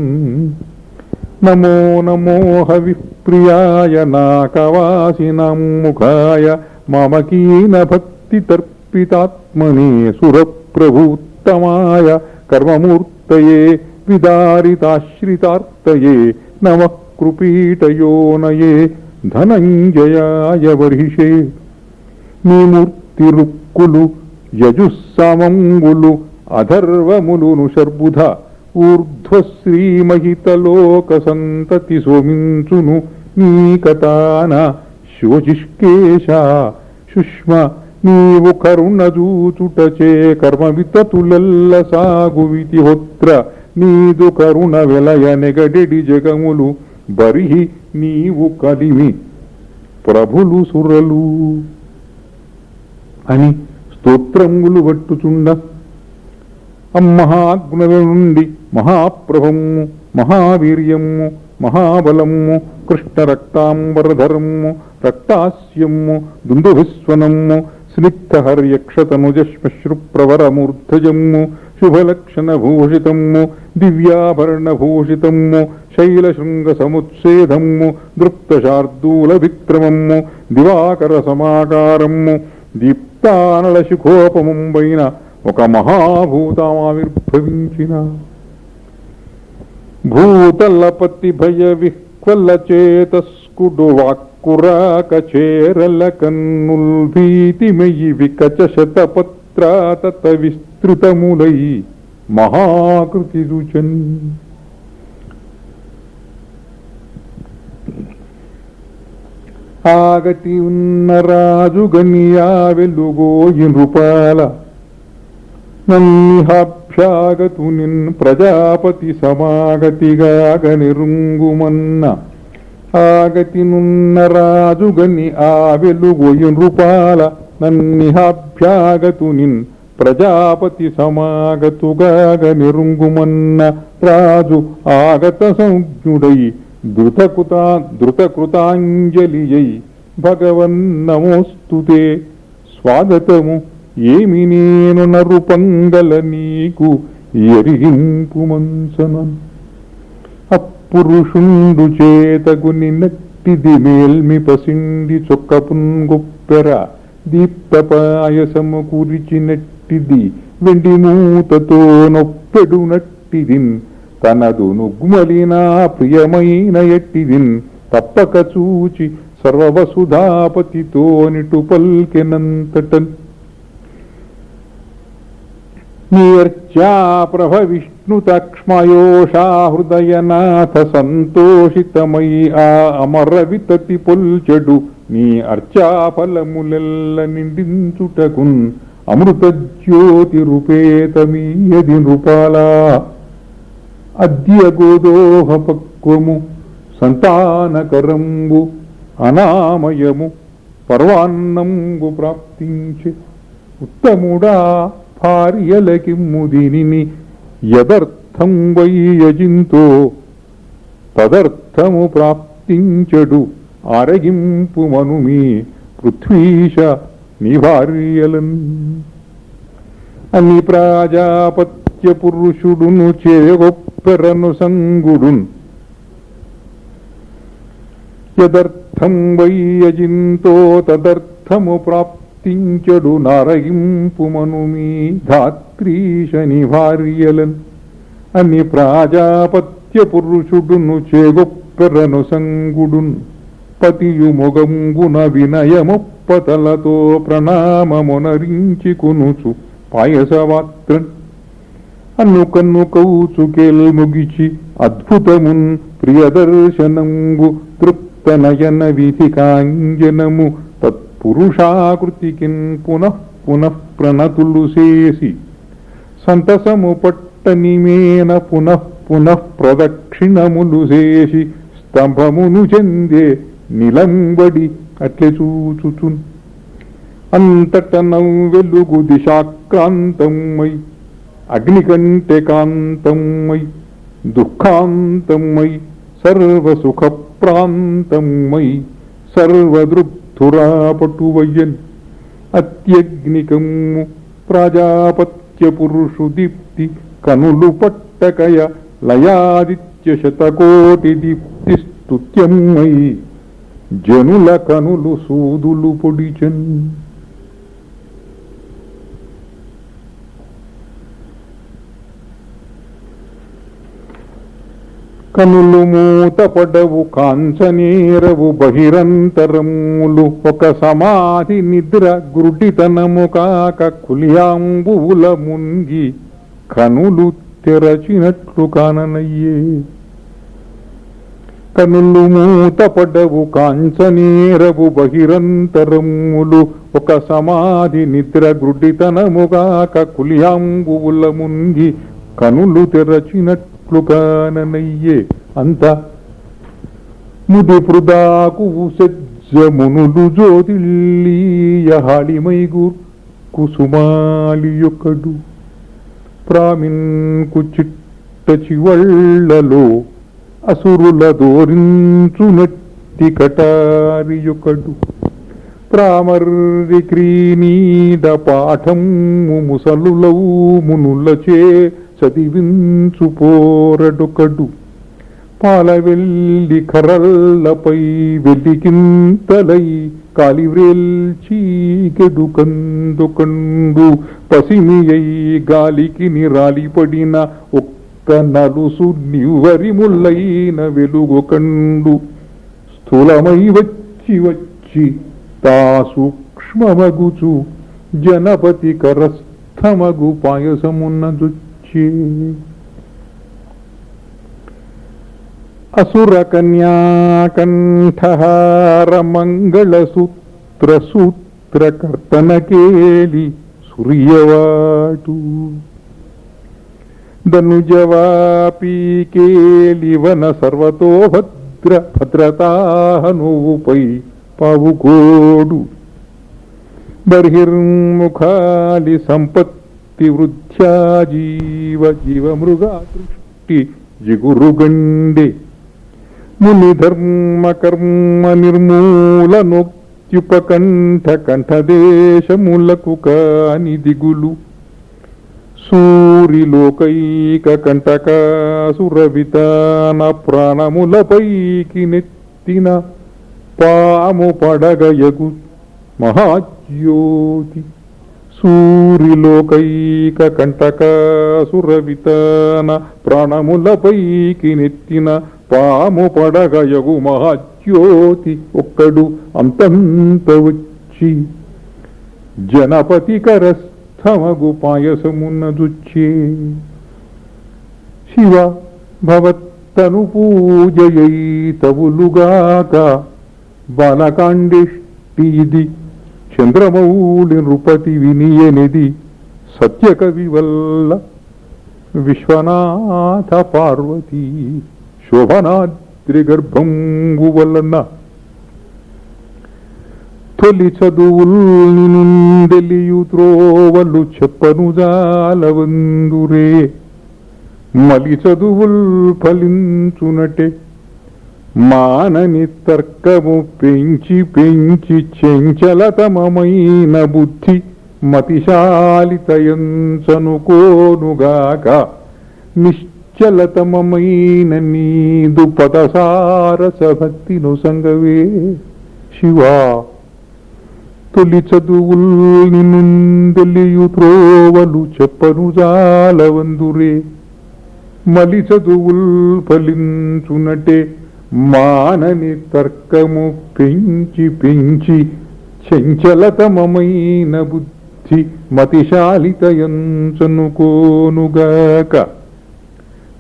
నమో నమో హవిప్రియాయ నాకవాసినాం ముఖాయ మమకీన భక్తి తర్పితాత్మనే సురప్రభూత్తమాయ కర్మమూర్తయే విదారితాశ్రితార్తయే నమః కృపీటయోనయే ధనంజయాయ వర్హిషే. నీ మూర్తి రుక్కులు యజుస్సామంగులు అధర్వములును శర్బుధ ఊర్ధ్వశ్రీమహితలోక సంతతి సోమించును నీ కటాన శోచిష్కేశ. సుష్మ నీవు కరుణ జూచుటచే కర్మవితతులెల్ల సాగువితి హోత్ర. నీదు కరుణ వెలయ నెగడెడి జగములు బరిహి నీవు కలిమి ప్రభులు సురలు అని స్తోత్రములు పట్టుచుండ అమ్మహాగ్నుల నుండి మహాప్రభము మహావీర్యము మహాబలము కృష్ణరక్తాంబరధరము రక్తాస్యము దుందుభిస్వనము స్నిగ్ధహర్యక్షతనుజశ్మశ్రుప్రవరమూర్ధజము శుభలక్షణభూషితము దివ్యాభరణభూషితము శైలశృంగసముచ్ఛేదము దృప్తశార్దూల విక్రమము దివాకర సమాకారము దీప్తానళశిఖోపమంబైన ఒక మహాభూతమావిర్భవించిన భూతలపతి భయ విహ్వల చేతస్కుడు వాక్కురాక చేరల కన్నుల్ భీతిమయి వికచ శతపత్రాతత విస్తృతములై మహాకృతి రుచన్. ఆగతి ఉన్న రాజు గనియా వెలుగోయి నృపాల నన్నిహాభ్యాగతు నిన్ ప్రజాపతి సమాగతిగాగ నిరుంగుమన్న. ఆగతి నున్న రాజు గని ఆ వెలుగోయి నృపాల నన్నిహాభ్యాగతు నిన్ ప్రజాపతి సమాగతుగాగ నిరుంగుమన్న. రాజు ఆగత సంజ్ఞుడై ధృతకృతాంజలియై భగవన్ నమోస్తుతే స్వాగతము ఏమి నేను నరుపంగల నీకు ఎరిగింపు మంచనన్. అప్పురుషుండు చేతగుని నట్టిది మేల్మి పసిండి చొక్కపున్ గొప్పెర దీప్తపాయసము కురిచినట్టిది వెండి మూతతో నొప్పెడు నట్టిదిన్ తనదు నుగ్మలినా ప్రియమైన ఎట్టిదిన్ తప్పక చూచి సర్వవసుధాపతితో నిటు పల్కెనంతటన్. నీర్చా ప్రభ విష్ణుతక్ష్మయోషా హృదయనాథ సంతోషితమై ఆ అమర వితతి పొల్చెడు నీ అర్చాఫలములెల్ల నిండించుటకున్ అమృత జ్యోతి రూపేతమీయది నృపాలా. అద్య గోదోహ పక్వము సంతానకరంబు అనామయము పర్వాన్నంబు ప్రాప్తించే ఉత్తముడా భార్యలకిమ్ము దీనిని యదర్థం వై యజింతో తదర్థము ప్రాప్తించడు ఆరగింపు మనుమీ పృథ్వీశ నీ భార్యలన్. అని ప్రాజాపత్య పురుషుడును చేగొప్పెరను సంగుడున్ యదర్థం వై యజింతో తదర్థము ప్రాప్తించడు నారగింపు మనుమీ ధాత్రీశ నీ భార్యలన్. అని ప్రాజాపత్య పురుషుడును చేగొప్పెరను సంగుడున్ పతియు మొగంగున వినయమొప్పతలతో ప్రణామమునరించి కొనుచు పాయసవాత్రన్. అన్నుకన్ను కౌచుకెల్ ముగిచి అద్భుతమున్ ప్రియదర్శనంగు తృప్తనయన విధికాంజనము తత్పురుషాకృతికిన్ పునః పునః ప్రణతులు చేసి సంతసము పట్టనిమేన పునః పునః ప్రదక్షిణములు చేసి స్తంభమును చెందే నిలంబడి అట్లే చూచుచున్. అంతట నవ్వెలుగు దిశాక్రాంతమై అగ్నికంటే కాంతమై దుఃఖాంతమై సర్వసుఖప్రాంతమై సర్వదృప్తురాపటువయ్యన్. అత్యగ్నికము ప్రాజాపత్య పురుషు దీప్తి కనులు పట్టకయ లయాదిత్య శతకోటి దీప్తి స్తుత్యమై జనుల కనులు సూదులు పొడిచన్. కనులు మూతపడవు కాంచనేరవు బహిరంతరములు ఒక సమాధి నిద్ర గురుడితనము కాక కులియాంబువుల మునిగి కనులు తెరచినట్లు కాననయ్యే. కనులు మూతపడవు కాంచనేరవు బహిరంతరములు ఒక సమాధి నిద్ర గురుడితనము కాక కులియాంబువుల మునిగి కనులు తెరచినట్లు కాననయ్యే. అంత ముది పృదాకు సజ్జమునులు జ్యోతిల్లీయ హాళిమైగు కుసుమాలియొకడు ప్రామిన్కు చిట్ట చివళ్లలో అసురుల దోరించునట్టి కటారియొకడు ప్రామర్రి క్రీనీడ పాఠము ముసలులవు మునులచే చదివించు పోరడొకడు పాలవెల్లి కరల్లపై వెలికింతలై కాలివ్రేల్చీకెడు కందుకండు పసిమియై గాలికి నిరాలిపడిన ఒక్క నలుసు నివ్వరిముల్లైన వెలుగొకండు స్థూలమై వచ్చి వచ్చి తా సూక్ష్మమగుచు జనపతి కరస్థమగు పాయసమున్నదొచ్చి అసుర కన్యాకంఠహార మంగళ సూత్ర సూత్రకర్తనకేలి సూర్యవాటు ధనుజవాపీకేలి వన సర్వతో భద్ర భద్రతాహనువుపై పావుకోడు బర్హిర్ముఖాలి సంపత్తి వృద్ధ్యా జీవ జీవమృగా దృష్టి జిగురుగండే ముని ధర్మ కర్మ నిర్మూలనోక్త్యుపకంఠ కంఠదేశములకు కాని దిగులు సూరిలోకైక కంటకాసురవితాన ప్రాణములపైకి నెత్తిన పాము పడగయగు మహాజ్యోతి సూరిలోకైక కంటకాసురవితాన ప్రాణములపైకి నెత్తిన పాము పడగయగు మహాజ్యోతి ఒక్కడు అంతంత వచ్చి జనపతి కరస్థమగు పాయసమున్నదుచ్చే. శివ భవత్తను పూజయై తవులుగాక బాలకాండేష్టిది చంద్రమౌళి నృపతి వినియనిది సత్యకవి వల్ల విశ్వనాథ పార్వతీ శోభనాద్రి గర్భంగు వలన తొలి చదువుల్ నిందెలియు త్రోవలు చెప్పను జాలవందురే మలి చదువుల్ ఫలించునటే మానని తర్కము పెంచి పెంచి చెంచలతమమైన బుద్ధి మతిశాలితయంచనుకోనుగాక నిశ్చలతమమైన నీదు పదసారస భక్తిను సంగవే. శివా తొలి చదువుల్ నిందెలియు త్రోవలు చెప్పను జాలవందురే మలి చదువుల్ ఫలించునటే మానని తర్కము పెంచి పెంచి చంచలతమమైన బుద్ధి మతిశాలితయంచనుకోనుగాక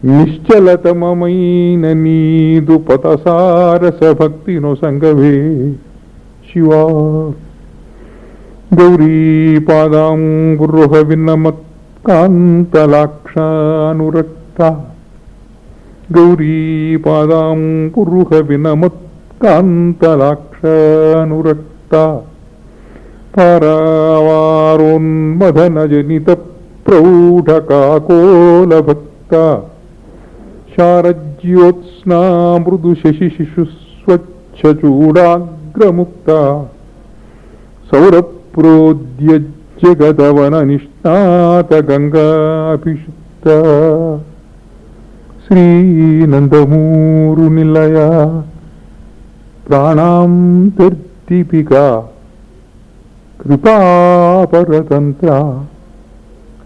నిశ్చలతమమైన నీదు పతసారస భక్తిను సంగవే. శివా గౌరీ పాదాంబురుహ విన్నమత్కాంతలాక్షానురక్త గౌరీ పాదాంబురుహ వినమత్కాంతలాక్షానురక్త పరావారోన్మదన జనిత ప్రౌఢకాకోల భక్త శారజ్యోత్స్నా మృదు శశి శిశు స్వచ్ఛ చూడాగ్రముక్త సౌరప్రోద్య జగదవన నిష్ణాత గంగాభిషిక్త శ్రీనందమూరు నిలయ ప్రాణాంతర్దీపికా కృపాపరతంత్ర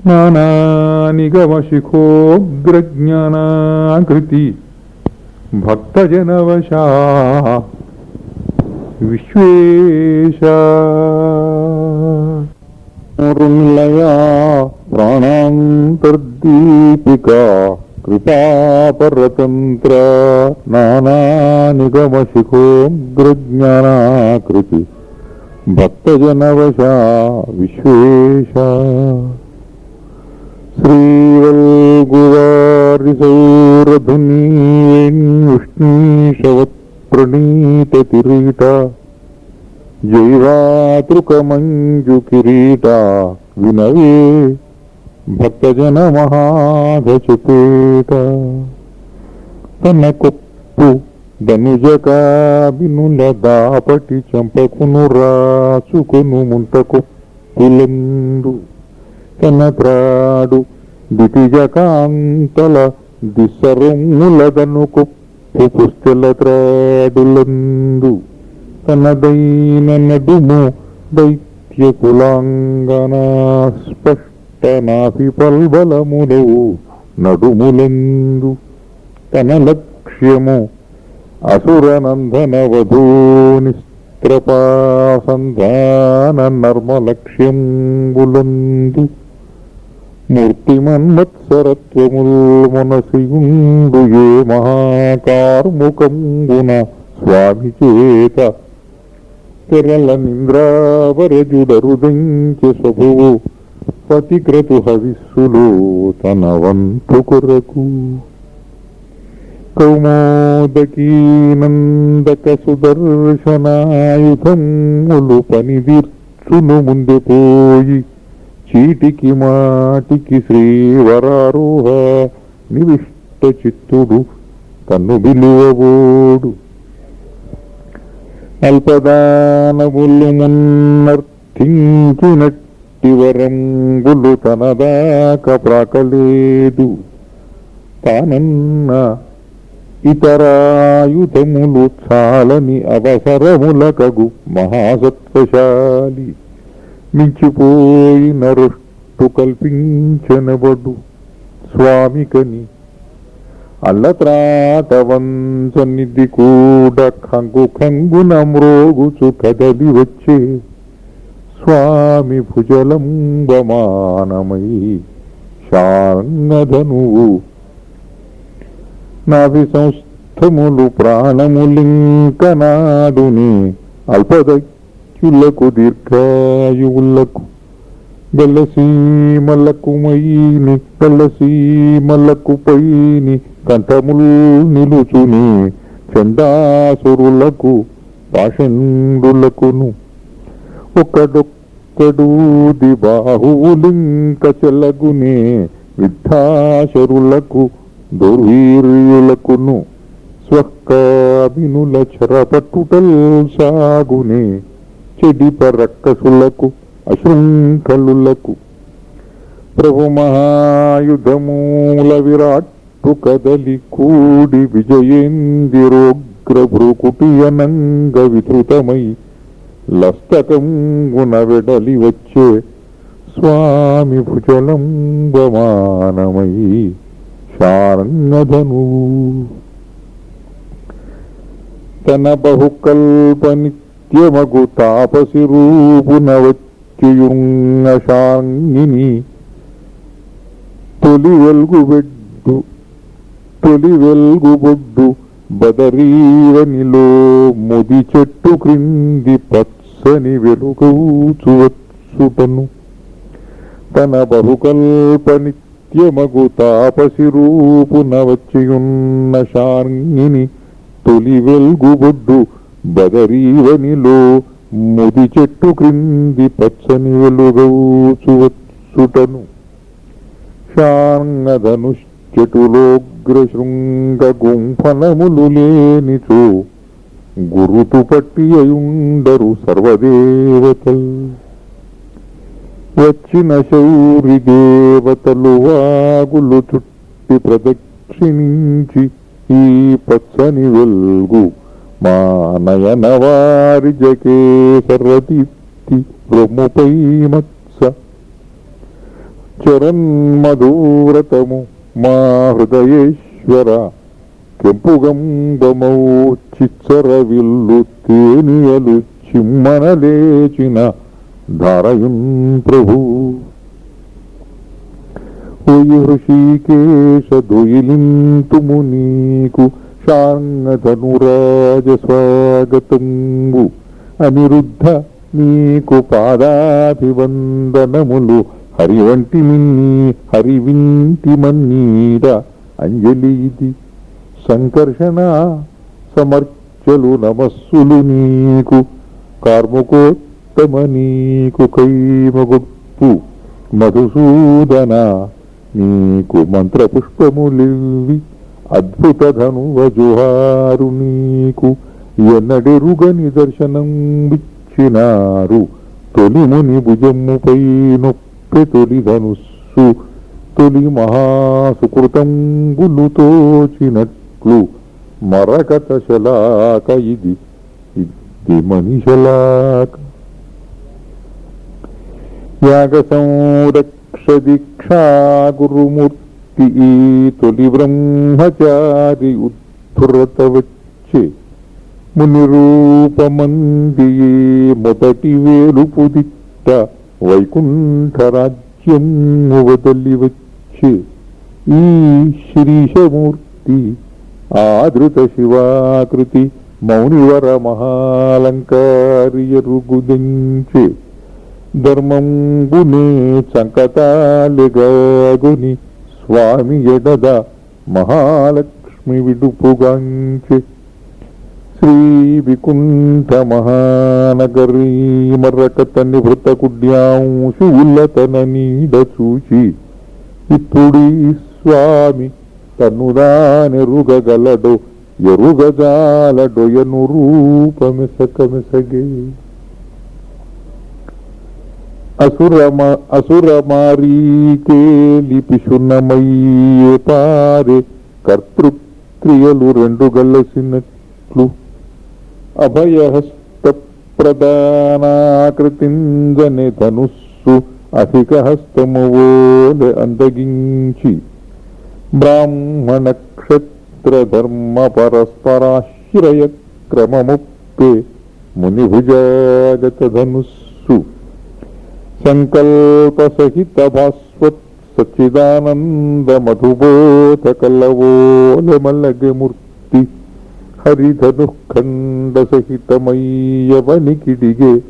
జ్ఞానానిగమశిఖోగ్రజ్ఞానాకృతి భక్తజనవశా విశ్వేశ నిలయా ప్రాణాంతర్దీపికా కృపాపరతంత్ర నానానిగమశిఖోగ్రజ్ఞానాకృతి భక్తజనవశా విశ్వేశ శ్రీవల్గువారిసౌరధునీష్ణీషవత్ ప్రణీతతిరీట జైవాతృకమంజుకిరీట వినవే భక్తజన మహాధచపేట తన కొప్పు ధనుజకాబినుల దాపటి చంపకును రాచుకొను ముంతకొప్పులందు తన త్రాడు దితిజకాంతల దిశరములదను కొప్పు పుస్తెల త్రాడులందు తనదైన నడుము దైత్య కులాంగనా స్పష్ట నాభి పల్బలములవు నడుములందు తన లక్ష్యము అసురనందన వధూనిస్త్రపాసంధాన నర్మలక్ష్యంబులందు మూర్తిమన్మత్సరత్వముల్ మనసియుండు ఏ మహాకార్ముకంబున స్వామి చేత తెరల నింద్రావరజుడరుదంచె స్వభువు పతిక్రతు హవిస్సులో తన వంతు కొరకు కౌమోదకీనందక సుదర్శనాయుధములు పనిదీర్చును ముందే పోయి చీటికి మాటికి శ్రీవరారోహ నివిష్ట చిత్తుడు తన్ను బిలువబోడు అల్పదానములు మున్నర్థించినట్టి వరంబులు తనదాక ప్రాకలేదు తానన్న ఇతరాయుధములు చాలని అవసరములకగు మహాసత్వశాలి మించిపోయిన రుష్టు కల్పించనబడు స్వామికని అల్లత్రాటవంచనిది కూడా ఖంగు ఖంగున మ్రోగుచు కదలి వచ్చే స్వామి భుజలంబమానమై శాంగధనువు నాభి సంస్థములు ప్రాణములింకనాడుని అల్పదక్యులకు దీర్ఘాయువులకు గల్లసీమలకు మయిని గల్లసీమలకు పైని కంఠముల్ నిలుచుని చండాసురులకు పాషండులకును ఒక్కడొక్కడూది బాహువులింక చెలగునే విద్ధాశరులకు దుర్వీర్యులకును స్వకాభినుల చెరపట్టుటల్ సాగునే చెడిప రక్కసులకు అశృంఖలులకు ప్రభు మహాయుధమూల విరాట్టు కదలి కూడి విజయేందిరోగ్రభ్రుకుటియనంగ విధృతమై లస్తకంగున వెడలి వచ్చే స్వామి భుజలంబమానమై శారంగధను తన బహుకల్పనిత్యమగు తాపసి రూపున వచ్చియుంగ శాంగిని తొలి వెల్గుబొడ్డు బదరీవనిలో ముది చెట్టు క్రింది పచ్చని వెలుగూచువచ్చుటను తన బహుకల్పనిత్యమగు తాపసి రూపున వచ్చియున్న శాంగిని తొలి వెల్గుబొడ్డు బదరీవనిలో ముది చెట్టు క్రింది పచ్చని వెలుగూచువచ్చుటను శాంగధనుశ్చటులోగ్రశృంగ గుంఫనములు లేనిచో గురుతు పట్టి అయుండరు సర్వదేవతల్ వచ్చిన శౌరి దేవతలు వాగులు చుట్టి ప్రదక్షిణించి ఈ పచ్చని వెల్గు మా నయన వారి జకేసరదీప్తి రొమ్ముపై మత్స చరన్మధూరతము మా హృదయేశ్వర కెంపుగంబమౌ చిచ్చరవిల్లు తేనియలు చిమ్మన లేచిన ధారయున్ ప్రభు. ఓయి హృషీకేశ దొయిలింతుము నీకు శాంగధనురాజ స్వాగతంబు. అనిరుద్ధ నీకు పాదాభివందనములు. హరివింటి మన్నీడ అంజలి ఇది. సంకర్షణ సమర్చలు నమస్సులు నీకు. కార్ముకోత్తమ నీకు కైమగొప్పు. మధుసూదన నీకు మంత్రపుష్పములివ్వి. అద్భుత ధనువజుహారు నీకు. ఎన్నడెరుగని దర్శనం విచ్చినారు. తొలి ముని భుజమ్ముపై నొప్పి తొలి ధనుస్సు. తొలి మహాసుకృతంబులు తోచినట్లు మరకత శలాక ఇది. ఇది మణిశలాక. యాగ సంరక్ష దీక్షా గురుమూర్తి ఈ తొలి బ్రహ్మచారి ఉద్ధృత వచ్చే. ముని రూపమందియే మొదటి వేలుపుదిట్ట. వైకుంఠ రాజ్యం వదలి వచ్చే. ఈ శ్రీశమూర్తి ఆదృత శివాకృతి మౌనివర మహాలంకారియరుగుదించే. ధర్మంబునే చంకతాలిగాగుని స్వామి ఎడద మహాలక్ష్మి విడుపుగాంచె. శ్రీ వికుంఠ మహానగరీ మర్రకత నివృత కుడ్యాంశు ఉల్లతన నీడ చూచి. ఇప్పుడీ స్వామి తన్నుదానెరుగగలడో ఎరుగజాలడొయను రూపమెసకమెసగే. అసురమారీకేలి పిశునమయ్యే పారే. కర్తృక్రియలు రెండు గల్లసినట్లు. అభయహస్త ప్రదానాకృతింజనే ధనుస్సు. అధిక హస్తము ఓలె అందగించి. బ్రాహ్మణ క్షత్ర ధర్మ పరస్పరాశ్రయ క్రమముప్పే. మునిభుజాగత ధనుస్సు. సంకల్ప సహిత భాస్వత్ సచ్చిదానంద మధుబోధ కల్లవోలె మల్లగె మూర్తి. హరిధను ఖండ సహితమయ్యవనికిడిగే.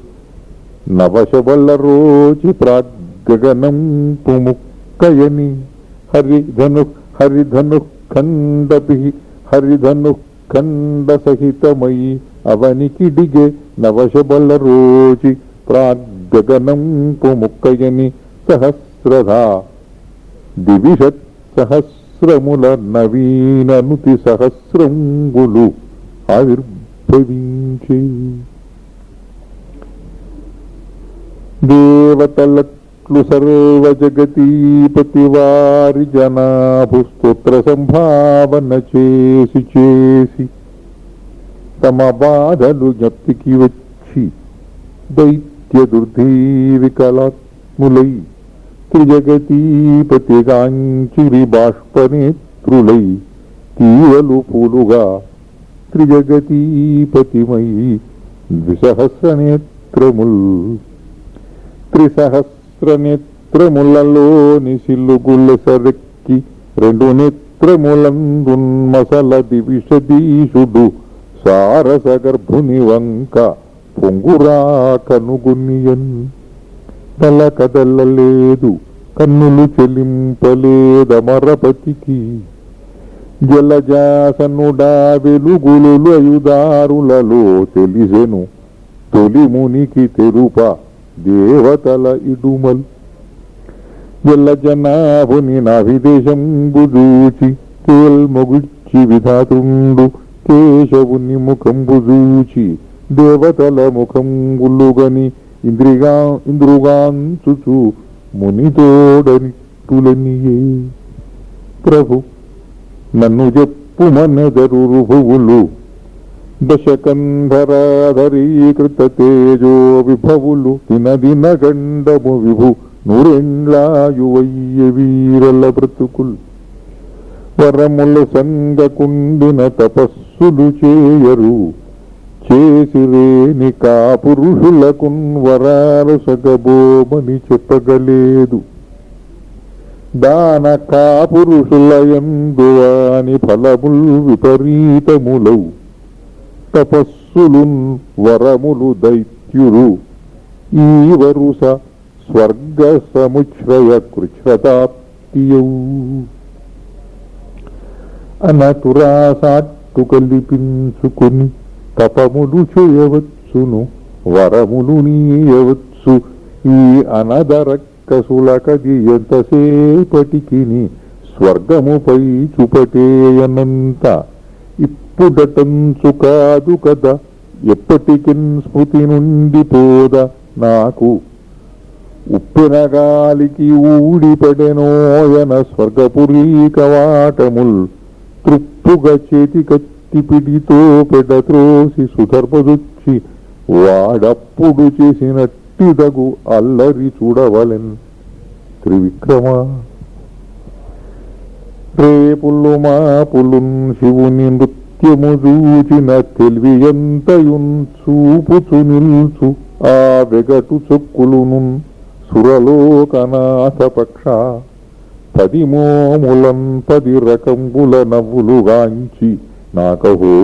నవశబల రోచి ప్రాగ్గగనంపు ముక్కయని. హరిధను ఖండ సహితమయి అవనికిడిగే. నవశబల రోచి ప్రాగ్గగనంపు ముక్కయని. సహస్రధా దివిషత్ సహస్రముల నవీననుతి సహస్రంబులు ఆవిర్భవించే. దేవతలట్లు సర్వజగతీపతి వారి జనాభు స్తోత్ర సంభావన చేసి తమ బాధలు జ్ఞప్తికి వచ్చి. దైత్య దుర్ధీవికలాత్ములై త్రిజగతీపతి గాంచిరి బాష్పనేత్రులై. తీవలు పూలుగా త్రిజగతీపతిమై ద్విసహస్రనేత్రముల్. త్రిసహస్రనేత్రములలోని సిల్లుగుల్ల సరెక్కి. రెండు నేత్రములందున్మసల దివిషదీషుడు. సారస గర్భుని వంక పొంగురా కనుగునియన్. తల కదలలేదు కన్నులు చెలింపలేదమరపతికి. జలజాసనుడా వెలుగులు అయుదారులలో తెలిసెను. తొలి మునికి తెరుప దేవతల ఇడుమల్. జలజనాభుని నాభిదేశంబు చూచి కేల్మొగుచ్చి విధాతుండు. కేశవుని ముఖంబు చూచి దేవతల ముఖంబులుగని. ఇంద్రుగాంచుచు మునితోడనిట్టులనియే. ప్రభు నన్ను చెప్పుమనెదరు భువులు. దశకంధరాధరీకృత తేజో విభవులు. దిన గండము విభు నూరెండ్లాయువయ్య వీరల బ్రతుకుల్. పరములు సంగకుండిన తపస్సులు చేయరు, చేసిరేని కాపురుషులకున్ వరాలు సగబోమని చెప్పగలేదు. దాన కాపురుషులయందు వాని ఫలముల్ విపరీతములవు, తపస్సులున్ వరములు దైత్యురు, ఈ వరుస స్వర్గ సముచ్రయ కృచ్ఛ్రతాప్తియౌ. అనతురాసాట్టు కల్పించుకొని తపములు చేయవచ్చును, వరములు నీయవచ్చు. ఈ అనదరక్కసులకది ఎంతసేపటికిని స్వర్గముపై చుపటేయనంత. ఇప్పుడటంచు కాదు కదా, ఎప్పటికిన్ స్మృతి నుండి పోద నాకు. ఉప్పిన గాలికి ఊడిపడెనోయన స్వర్గపురీ కవాటముల్, తృప్పుగా చేతి కత్తి పిడితో పెడత్రోసి సుధర్పదొచ్చి, వాడప్పుడు చేసినట్టిదగు అల్లరి చూడవలెన్. త్రివిక్రమ, రేపులు మాపులున్ శివుని నృత్యము చూచిన తెలివి ఎంతయున్ చూపుచు నిల్చు ఆ వెగటు చొక్కులును సురలోకనాథ పక్ష. 10 మోములన్ 10 రకంబుల నవ్వులుగాంచి నాకహో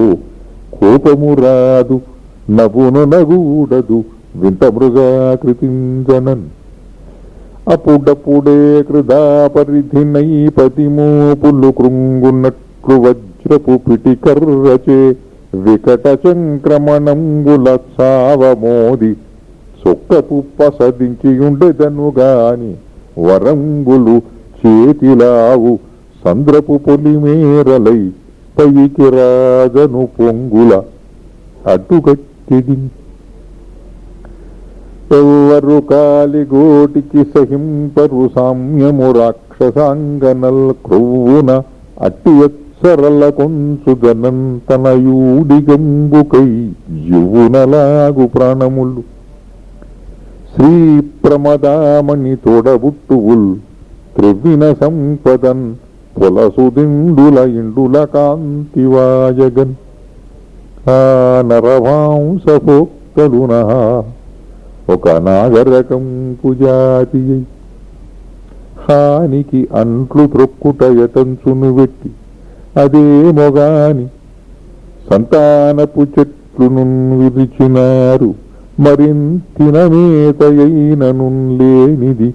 కోపము రాదు, నవ్వును నగూడదు వింత మృగాకృతింజనన్. అప్పుడప్పుడే కృదా పరిధినై 10 మోపులు కృంగున్నట్లు వజ్రపు పిటికర్రచే వికట సంక్రమణంబుల సావమోది సొక్కపు పసదించియుండెదను గాని, వరంబులు చేతిలావు సంద్రపు పొలిమేరలై పైకి రాజను పొంగుల అడ్డుగట్టిది. ఎవ్వరు కాలిగోటికి సహింపరు సామ్యము రాక్షసాంగనల్ క్రొవ్వున అట్టి ఎత్సరల కొంచు జనంతనయూడిగంబుకై యువునలాగు ప్రాణములు. శ్రీ ప్రమదామణి తోడబుట్టువుల్ త్రెవ్విన సంపదన్ పొలసుదిండుల ఇండుల కాంతివాయగన్. ఆ నరవాంసభోక్తలున ఒక నాగరకంపు జాతి, హానికి అంట్లు త్రొక్కుట యతంచును వెట్టి అదేమొగాని సంతానపు చెట్లును విరిచినారు. మరింతిన మేతయైనను లేనిది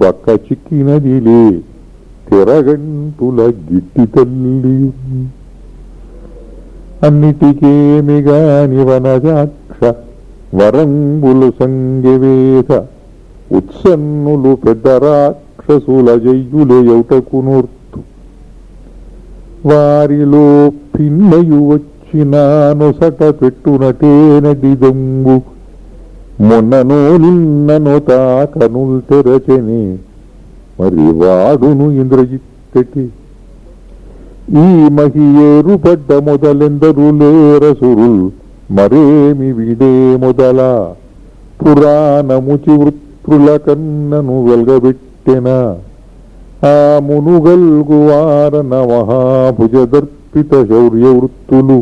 బక్క చిక్కినదిలే తెరగంటుల గిట్టి తల్లి. అన్నిటికేమిగాని వనజాక్ష వరంబులు సంగవేద, ఉత్సన్నులు పెద్ద రాక్షసుల జయ్యులే యౌటకునూర్తు. వారిలో పిన్నయు వచ్చినానొసట పెట్టునటేనడిదంబు, మొన్ననో నిన్ననో తాకనుల్ తెరచెని మరి వాడును ఇంద్రజిత్తటి. ఈ మహియేరు పడ్డ మొదలెందరు లేరసురుల్, మరేమి విడే మొదల పురాణముచి వృత్రుల కన్నను వెల్గబెట్టెన. ఆ మునుగల్గు వారన మహాభుజదర్పిత శౌర్య వృత్తులు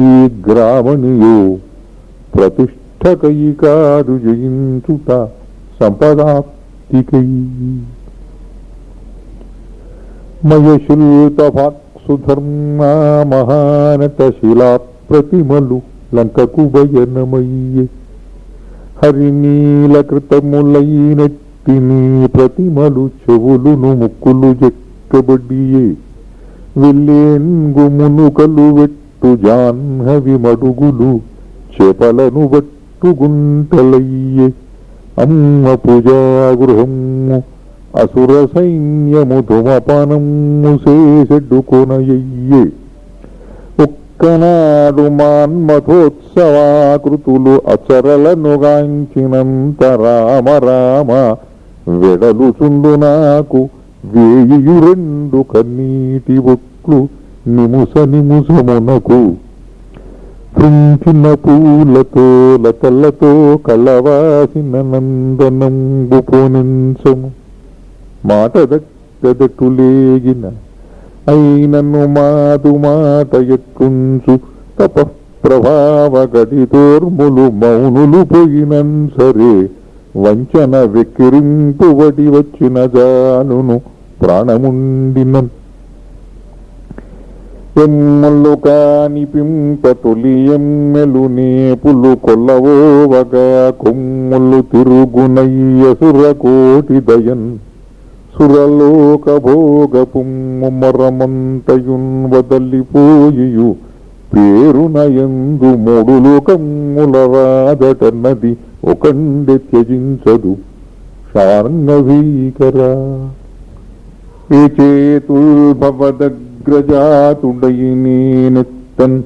ఈ గ్రామణియో ప్రతిష్టకై కాదు జయించుట సంపదాప్తికై. మయశుల్త భాక్సుధర్మా మహానట శిలా ప్రతిమలు లంకకు బయనమయ్యే. హరినీల కృతములైనట్టి నీ ప్రతిమలు చెవులును ముక్కులు జక్కబడియే. వెళ్ళేంగు మునుకలు వెట్టు జాహ్నవి మడుగులు చేపలను బట్టు గుంటలయ్యే. అమ్మ పూజాగృహము అసుర సైన్యము ధుమపానము చేసెడ్డు కొనయ్యే. ఒక్కనాడు మాన్మథోత్సవాకృతులు అచరలను గాంచినంత రామ రామ వెడలుచుండు నాకు 1002 కన్నీటి బొట్లు నిముస నిముసమునకు. తుంచిన పూలతో లతలతో కళవాసిన నందనంబు పోనించము. మాట దక్కదటులేగిన అయినను మాదు మాట ఎట్టుంచు తపఃప్రభావ గదితోర్ములు మౌనులు పోయినన్ సరే వంచన వెక్కిరింపువడి వచ్చిన జానును ప్రాణముండినన్ ఎమ్ములు కానిపింప తొలి ఎమ్మెలు నేపులు కొల్లవోవగా కొమ్ములు తిరుగునయ్య సురకోటి దయన్ సురలోక భోగపు ముమ్మరమంతయున్ వదలిపోయియు పేరునయందు మూడు లోకముల రాదటన్నది ఒకండె త్యజించదు శార్ంగవీకరా ఏ చేతుల్భవదగ్రజాతుడై నేనెత్తన్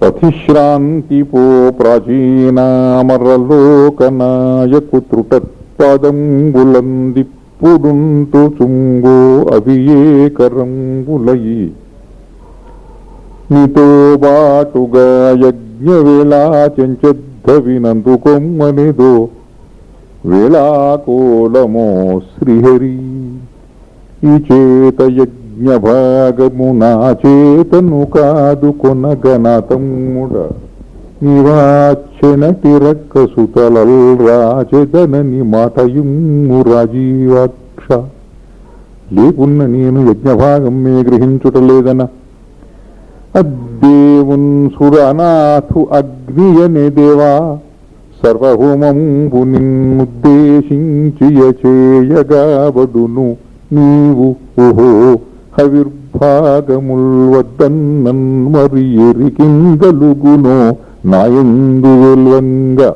పథిశ్రాంతి పో ప్రాచీనామరలోకనాయకు త్రుటత్పదంబులందిప్పుడుంతు చుంగో అవియేకరంబులయి నీతో బాటుగా యజ్ఞవేళా చెంచద్దవినందుకొమ్మనిదో వేళాకోలమో శ్రీహరి ఈ చేత యజ్ఞ భాగము నా చేతను కాదు కొనగన తమ్ముడ నీవాచెనటి రక్కసుతలల్ రాచెదనని మాటయుమ్ము రాజీవాక్ష లేకున్న నేను యజ్ఞభాగమే గ్రహించుటలేదన అద్దేవున్ సురనాథు అగ్నియనే దేవా సర్వహోమంబు నిన్నుద్దేశించియ చేయగాబడును నీవు ఓహో హవిర్భాగముల్ వద్దన్నన్ మరి ఎరికింగలుగునో నాయందు వెల్వంగా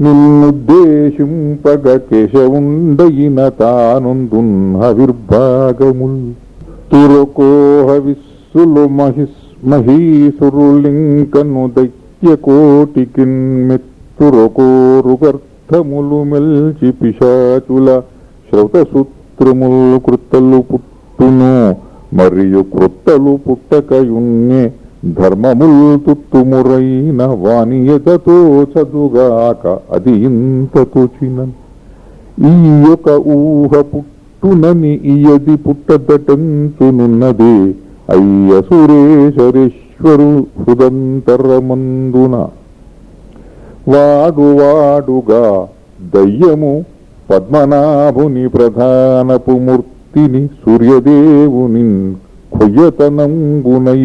నిన్నుద్దేశింపగ కేశవుండయిన తానుందున్ హవిర్భాగముల్ తురకో హవిస్సులు మహీసురులింకను దైత్యకోటికిన్ మెత్తురకోరుగర్థములు మెల్చి పిశాచుల శ్రౌతసూత్రములు కృత్తలు పుట్టును మరియు కృత్తలు పుట్టకయున్నే ధర్మముల్ తుత్తుమురైన వాణియతతో చదుగాక అది ఇంత తోచిన ఈ యొక్క ఊహ పుట్టునని ఇయది పుట్టదటంచునున్నదే అయ్య సురేశ్వరేశ్వరు హృదంతరమందున వాడుగా దయ్యము పద్మనాభుని ప్రధానపు మూర్తిని సూర్యదేవుని కొయ్యతనంగునై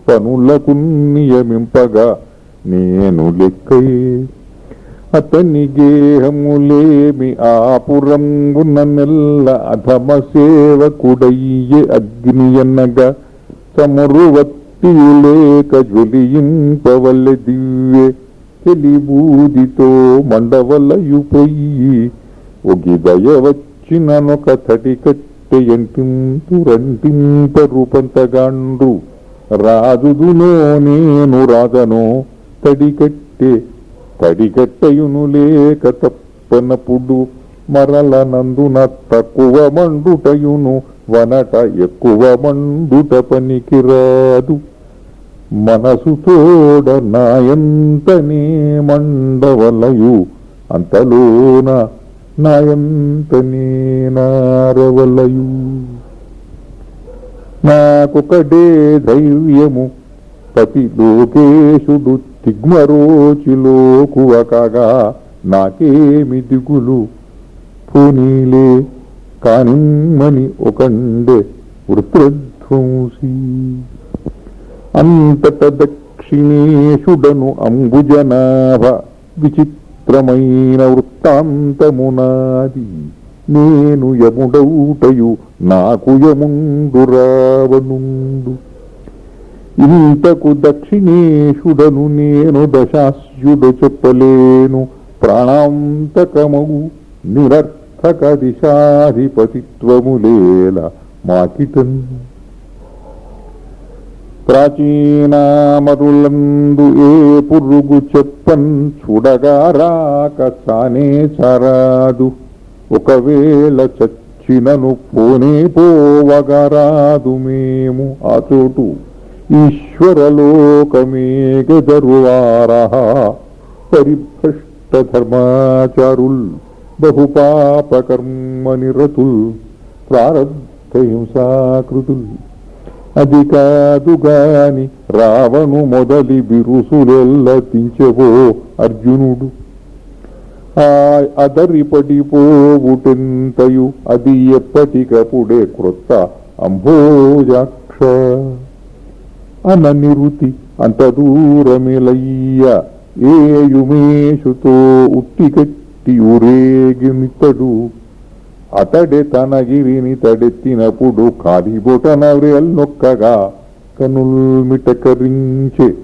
పనులకు నియమింపగా నేను లెక్కయే అతని గేహములేమి ఆపురంగున నెల్ల అధమ సేవకుడయ్యే అగ్నియన్నగా చమురువత్తియులేక జ్వలింపవల్లె దివ్వె తెలిబూదితో మండవలయు పొయ్యి ఒగి దయ వచ్చిననొక తడి కట్టె ఎంటింపురంటింప రూపంతగాండ్రు రాజుదునో నేను రాజనో తడికట్టయును లేక తప్పనప్పుడు మరల నందున తక్కువ మండుటయును వనట ఎక్కువ మండుట పనికిరాదు మనసు తోడ నాయంతనే మండవలయు అంతలోన నాయంతనే నారవలయు నాకొకడే ధైర్యము పతి లోకేశుడు తిగ్మరోచిలోకువ కాగా నాకేమి దిగులు పోనీలే కానిమ్మని ఒకండే వృత్రధ్వంసి అంతట దక్షిణేశుడను అంబుజనాభ విచిత్రమైన వృత్తాంతమునాది నేను యముడౌటయు నాకు యముండు రావణుండు ఇంతకు దక్షిణేశుడను నేను దశాస్యుడు చెప్పలేను ప్రాణాంతకమగు నిరర్థక దిశాధిపతిత్వములేల మాకిటన్ ప్రాచీనామరులందు ఏ పురుగు చెప్పన్ చూడగారాక సానే చరాదు ఒకవేళ చచ్చినను పోనే పోవగరాదు మేము ఆ చోటు ఈశ్వరలోకమే గదరువారహ పరిభ్రష్ట ధర్మాచారుల్ బహుపాపకర్మ నిరతుల్ ప్రారబ్ధ హింసాకృతులు. అది కాదుగాని రావణు మొదలి బిరుసులెల్ల తించెవో అర్జునుడు. అదరి పడిపోవుటెంతయు అది ఎప్పటికప్పుడే క్రొత్త అంభోజాక్ష. అననిరుతి అంత దూరమిలయ్య ఏయుమేషుతో ఉట్టికట్టి ఊరేగిమితడు. అతడే తన గిరిని తడెత్తినప్పుడు కాలిబొటన వ్రేల్నొక్కగా కనుల్మిటకరించే.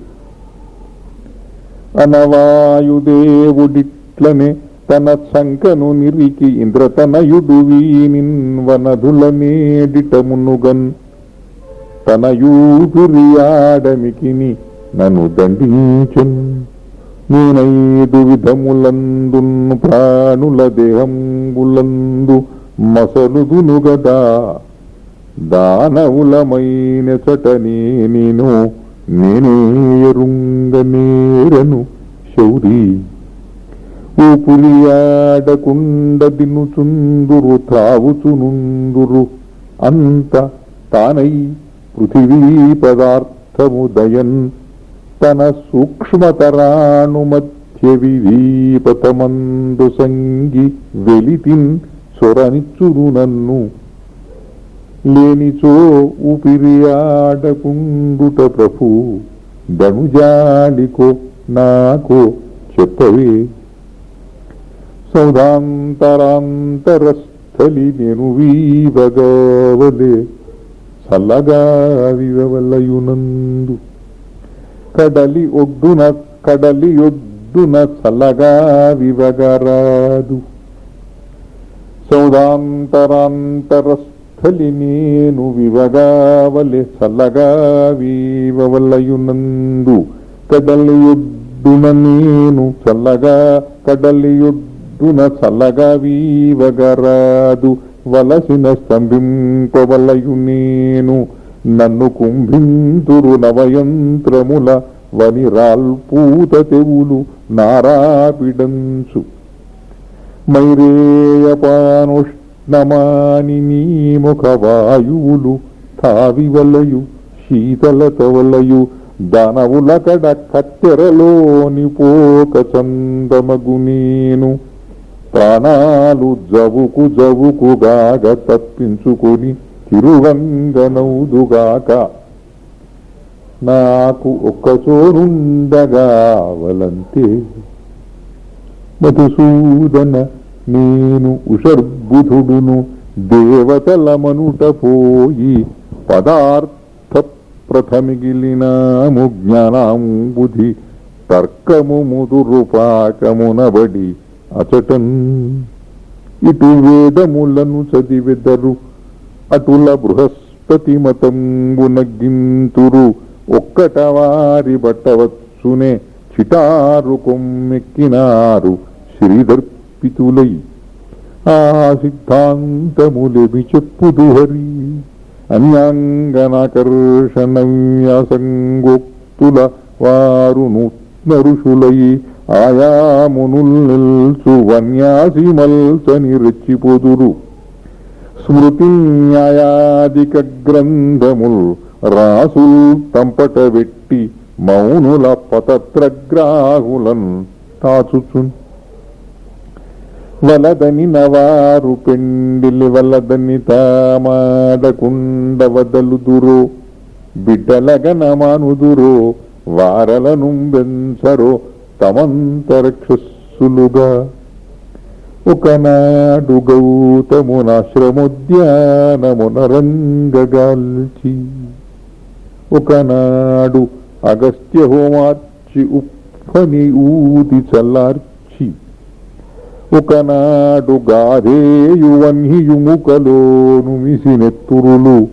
అనవాయుదేవుడిట్లనే తన శంకను నిరికి ఇంద్రతనయుడు వీనిన్ వనధుల నేడిటమునుగన్. తన యూపిరియాడమికిని నన్ను దండించన్. నేనైదు విధములందున్ ప్రాణుల దేహంబులందు మసలుదును గదా. దానవులమైన చటనే నేను నేనే ఎరుంగనేరను శౌరీ. ఊపురియాడకుండ దినుచుందురు త్రావుచునుందురు అంత తానై పృథివీ పదార్థము దయన్. తన సూక్ష్మతరాణు మధ్య వివీపతమందు సంగి వెలితిన్ సొరనిచ్చురు నన్ను. లేనిచో ఊపిరియాడకుండుట ప్రభు దణుజాడికో నాకో చెప్పవే. సౌధాంతరాంతరస్థలి నేను వీవగావలే చల్లగా వివవలయునందు. కడలి ఒడ్డున చల్లగా వివగరాదు. సౌధాంతరాంతరస్థలి నేను వివగావలె చల్లగా వీవవలయునందు. కడలియొడ్డున నేను కడలియొడ్డున చల్లగా వీవగరాదు. వలసిన స్తంభింపవలయు నేను. నన్ను కుంభింతురు నవయంత్రముల వనిరాల్పూత తెవులు నారాపిడంచు. మైరేయపానుష్ణమాని నీ ముఖ వాయువులు తావివలయు శీతలతవలయు. దానవుల కడ కత్తెరలోని పోక చందమగు నేను. ప్రాణాలు జవుకుగాగ తప్పించుకొని తిరువంగనౌదుగాక. నాకు ఒక్కచోరుండగా వలంతే. మధుసూదన నేను ఉషర్బుధుడును దేవతల మనుట పోయి. పదార్థ ప్రథమిగిలినాము జ్ఞానాంబుధి తర్కము ముదురుపాకమునబడి అచటన్. ఇటు వేదములను చదివెదరు అటుల బృహస్పతి మతంబునగ్గింతురు. ఒక్కట వారి బట్టవచ్చునే చిటారు కొమ్మెక్కినారు శ్రీదర్పితులై. ఆ సిద్ధాంతములెమి చెప్పుదు హరి. అన్యాంగనాకర్షణ వ్యాసంగోక్తుల వారు నూత్న ఋషులై. ఆయామునుల్ నిల్చు వన్యాసి మల్చని రెచ్చిపోదురు. స్మృతి న్యాయాధిక గ్రంథముల్ రాసుల్ తంపట వెట్టి మౌనుల పతత్రగ్రాహులన్ తాచుచున్. వలదని నవారు పెండిలి వలదని తామాడకుండ వదలుదురో. బిడ్డలగనమానుదురో వారలను బెంచరో తమంతరక్షస్సులుగా. ఒకనాడు గౌతమునాశ్రమోద్యానమునరంగగాల్చి. ఒకనాడు అగస్త్య హోమార్చి ఉప్పని ఊది చల్లార్చి. ఒకనాడు గాధేయు వన్హియుముకలోను మిసినెత్తురులు.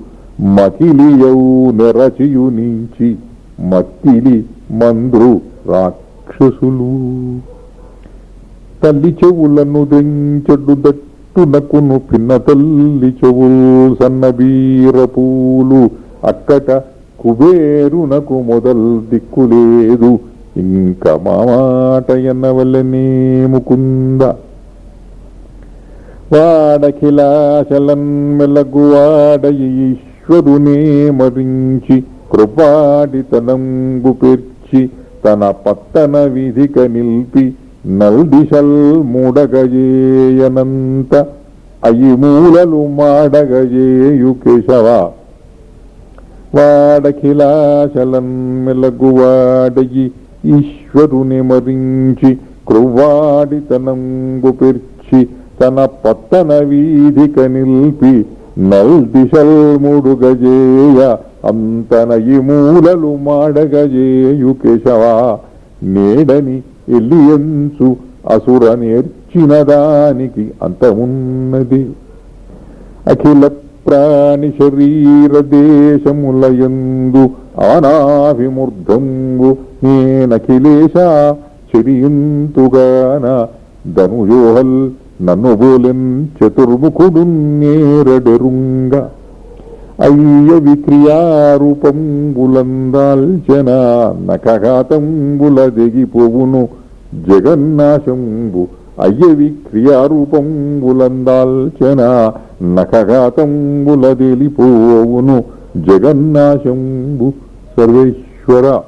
మకిలియౌ నెరచియు నుంచి మత్తిలి మంద్రు రాక్షసులు. తల్లి చెవులను దెంచెడు దట్టునకును పిన్న తల్లి చెవులు సన్నబీర పూలు. అక్కట కుబేరునకు మొదల్ దిక్కులేదు. ఇంక మా మాట ఎన్నవల్లనే ముకుంద. వాడఖిలాచలన్మెలగువాడ ఈశ్వరునే మరించి కృపాడితనంబు పేర్చి తన పత్తన విధిక నిల్పి నల్దిశల్ మూడగజేయనంత అయి మూలలు మాడగజేయు కేశవ. వాడఖిలాచలన్మెలగువాడయి ఈశ్వరుని మరించి క్రువ్వాడితనంబు పేర్చి తన పత్తన వీధిక నిల్పి నల్దిశల్ మూడుగజేయ అంతనయి మూలలు మాడగజేయు కేశవ. నేడని ఎల్లియంచు అసుర నేర్చిన దానికి అంతమున్నది. అఖిల ప్రాణి శరీర దేశములయందు ఆనాభిమూర్ధంబు నేనఖిలేశ చెరియుంతుగాన ధనుయోహల్ నన్ను బోలెన్ చతుర్ముఖుడు నేరడెరుంగ. అయ్య విక్రియారూపంబులందాల్చన నఖఘాతంబుల దిగిపోవును జగన్నాశంబు. అయ్య విక్రియారూపంబులందాల్చన నఖఘాతంబుల దిలిపోవును జగన్నాశంబు. సర్వేశ్వర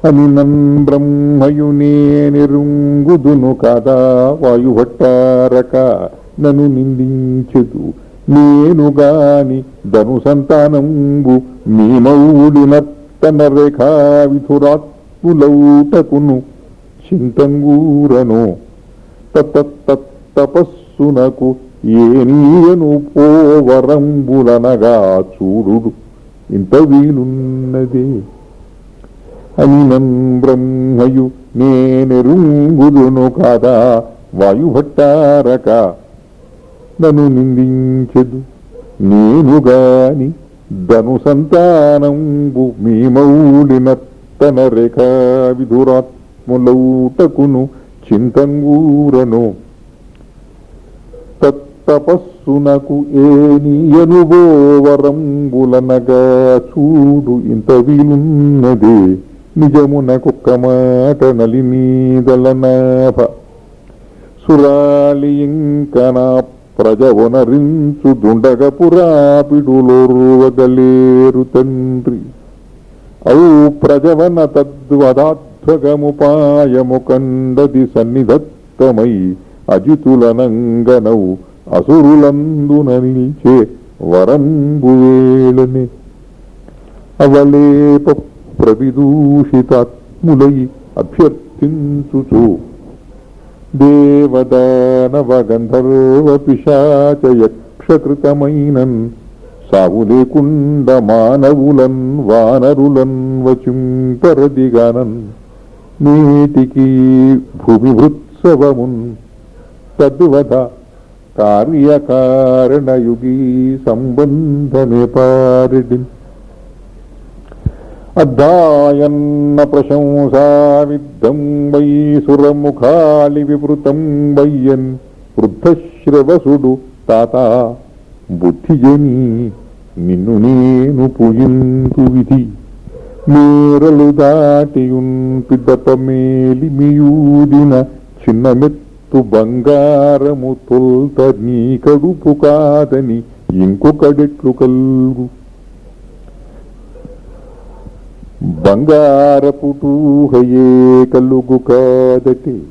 అని నన్ బ్రహ్మయునే నిరుంగుదును కాదా వాయుభట్టారక నన్ను నిందించెదు. నేను గాని ధను సంతానంబు మీ మౌడినర్తన రేఖా విధురాత్ములౌటకును చింతంగూరను. తపస్సునకు ఏనీయను పోవరంబులనగా చూడు ఇంత వీలున్నదే. అని నన్ బ్రహ్మయు నేనెరుంగుదును కాదా వాయుభట్టారక నన్ను నిందించెదు. నేను గాని ధను సంతానంబు మీ మౌలినర్తన రేఖా విధురాత్ములౌటకును చింతంగూరను. తపస్సునకు ఏనియనుబోవరంబులనగా చూడు ఇంత వీలున్నదే. నిజమునకొక్క మాట నలినీదలనాభ సురాలి ఇంకనా ప్రజవనరించు దుండగపురాపిడులోర్వగలేరు తండ్రి. ఔ ప్రజవన తద్వదాధ్వగముపాయము కండది సన్నిధత్తమై అజితులనంగనవు అసురులందున నిల్చే వరంబువేళని. అవలేప ప్రవిదూషితాత్ములై అభ్యర్థించుచు దేవదానవ గంధర్వ పిశాచ యక్షకృతమైనన్ సావు లేకుండ మానవులన్ వానరులన్ వచింపరదిగానన్ నేటికి భూమిభృత్సవమున్ తద్వద కార్యకారణయుగీ సంబంధమే పారిడిన్. అద్దాయన్న ప్రశంసా విద్ధం వై సురముఖాలి వివృతం వయ్యన్ వృద్ధశ్రవసుడు తాత బుద్ధిజని నిన్ను నేను పూజింతు విధి. మేరలు దాటియున్ పిదప మేలిమియూదిన చిన్న మెత్తు బంగారము తొల్త నీ కడుపు కాదని ఇంకొకడెట్లు కల్గు. బంగారపుటూహయే కలుగు కాదటి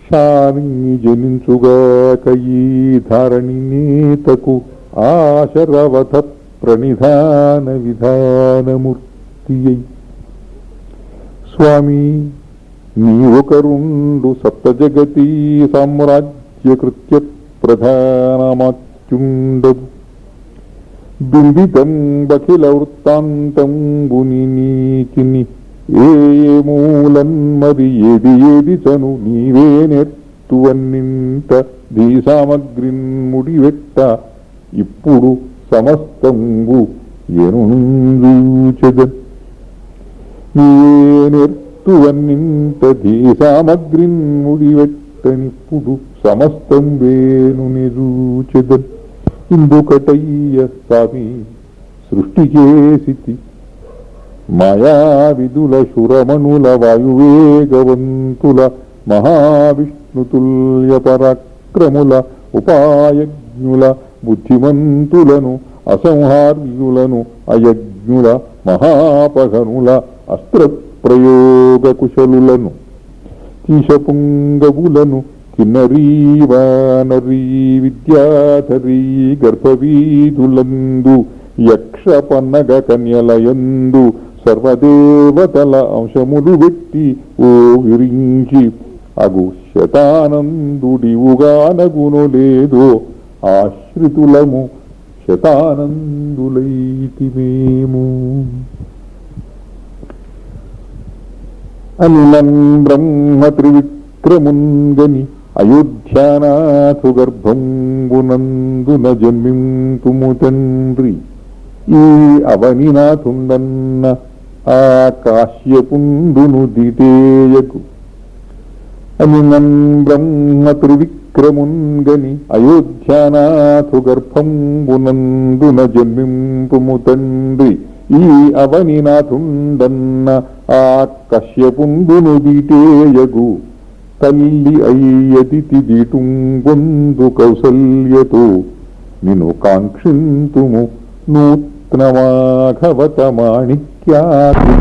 శాని జనించుగాక ఈ ధారణి నేతకు ఆశరవధ ప్రణిధాన విధానమూర్తి. స్వామి నీ ఒకరుండు సప్తజగతీ సామ్రాజ్యకృత్య ప్రధానమాత్యుండవు. బింబితం బఖిల వృత్తాంతంబుని నీతిని ఏ మూలన్ మరి ఏది ఏది చను నీవే నెర్తువన్నింత దీ సామగ్రిన్ ముడివెట్ట. ఇప్పుడు సమస్తంబు ఎనుంజూచెదన్ నీవే నెర్తువన్నింత దీ సామగ్రిన్ ముడివెట్టనిప్పుడు సమస్తం వేను నిరూచెదన్. ఇందుకటయ్య స్వామి సృష్టి చేసితి మాయావిదుల శురమణుల వాయువేగవంతుల మహావిష్ణుతుల్య పరాక్రమ విక్రముల ఉపాయజ్ఞుల బుద్ధిమంతులను అసంహార్యులను అయజ్ఞుల మహాపగనుల అస్త్రప్రయోగ కుశలులను కీశపుంగవులను కిన్నరీ వానరీ విద్యాధరీ గర్భవీధులందు యక్ష పన్నగ కన్యలయందు సర్వదేవతల అంశములు పెట్టి ఓ విరించి అగు శతానందుడివుగానగును లేదో ఆశ్రితులము శతానందులైతిమేము. అనిలం బ్రహ్మ త్రివిక్రముంగని అయోధ్యానాథు గర్భంబునందున జన్మింతుము తండ్రి ఈ అవనినాథుండన్న ఆ కాశ్యపుండును దిటేయకు. అనిలం బ్రహ్మ త్రివిక్రముంగని అయోధ్యానాథు గర్భంబునందున జన్మింపుము తండ్రి ఈ అవనినాథుండన్న ఆ కశ్యపుండును దిటేయగు. తల్లి అయ్యదితి దీటుంగొందు కౌసల్యతో నిను కాంక్షింతుము నూత్నమాఘవత మాణిక్యాతి.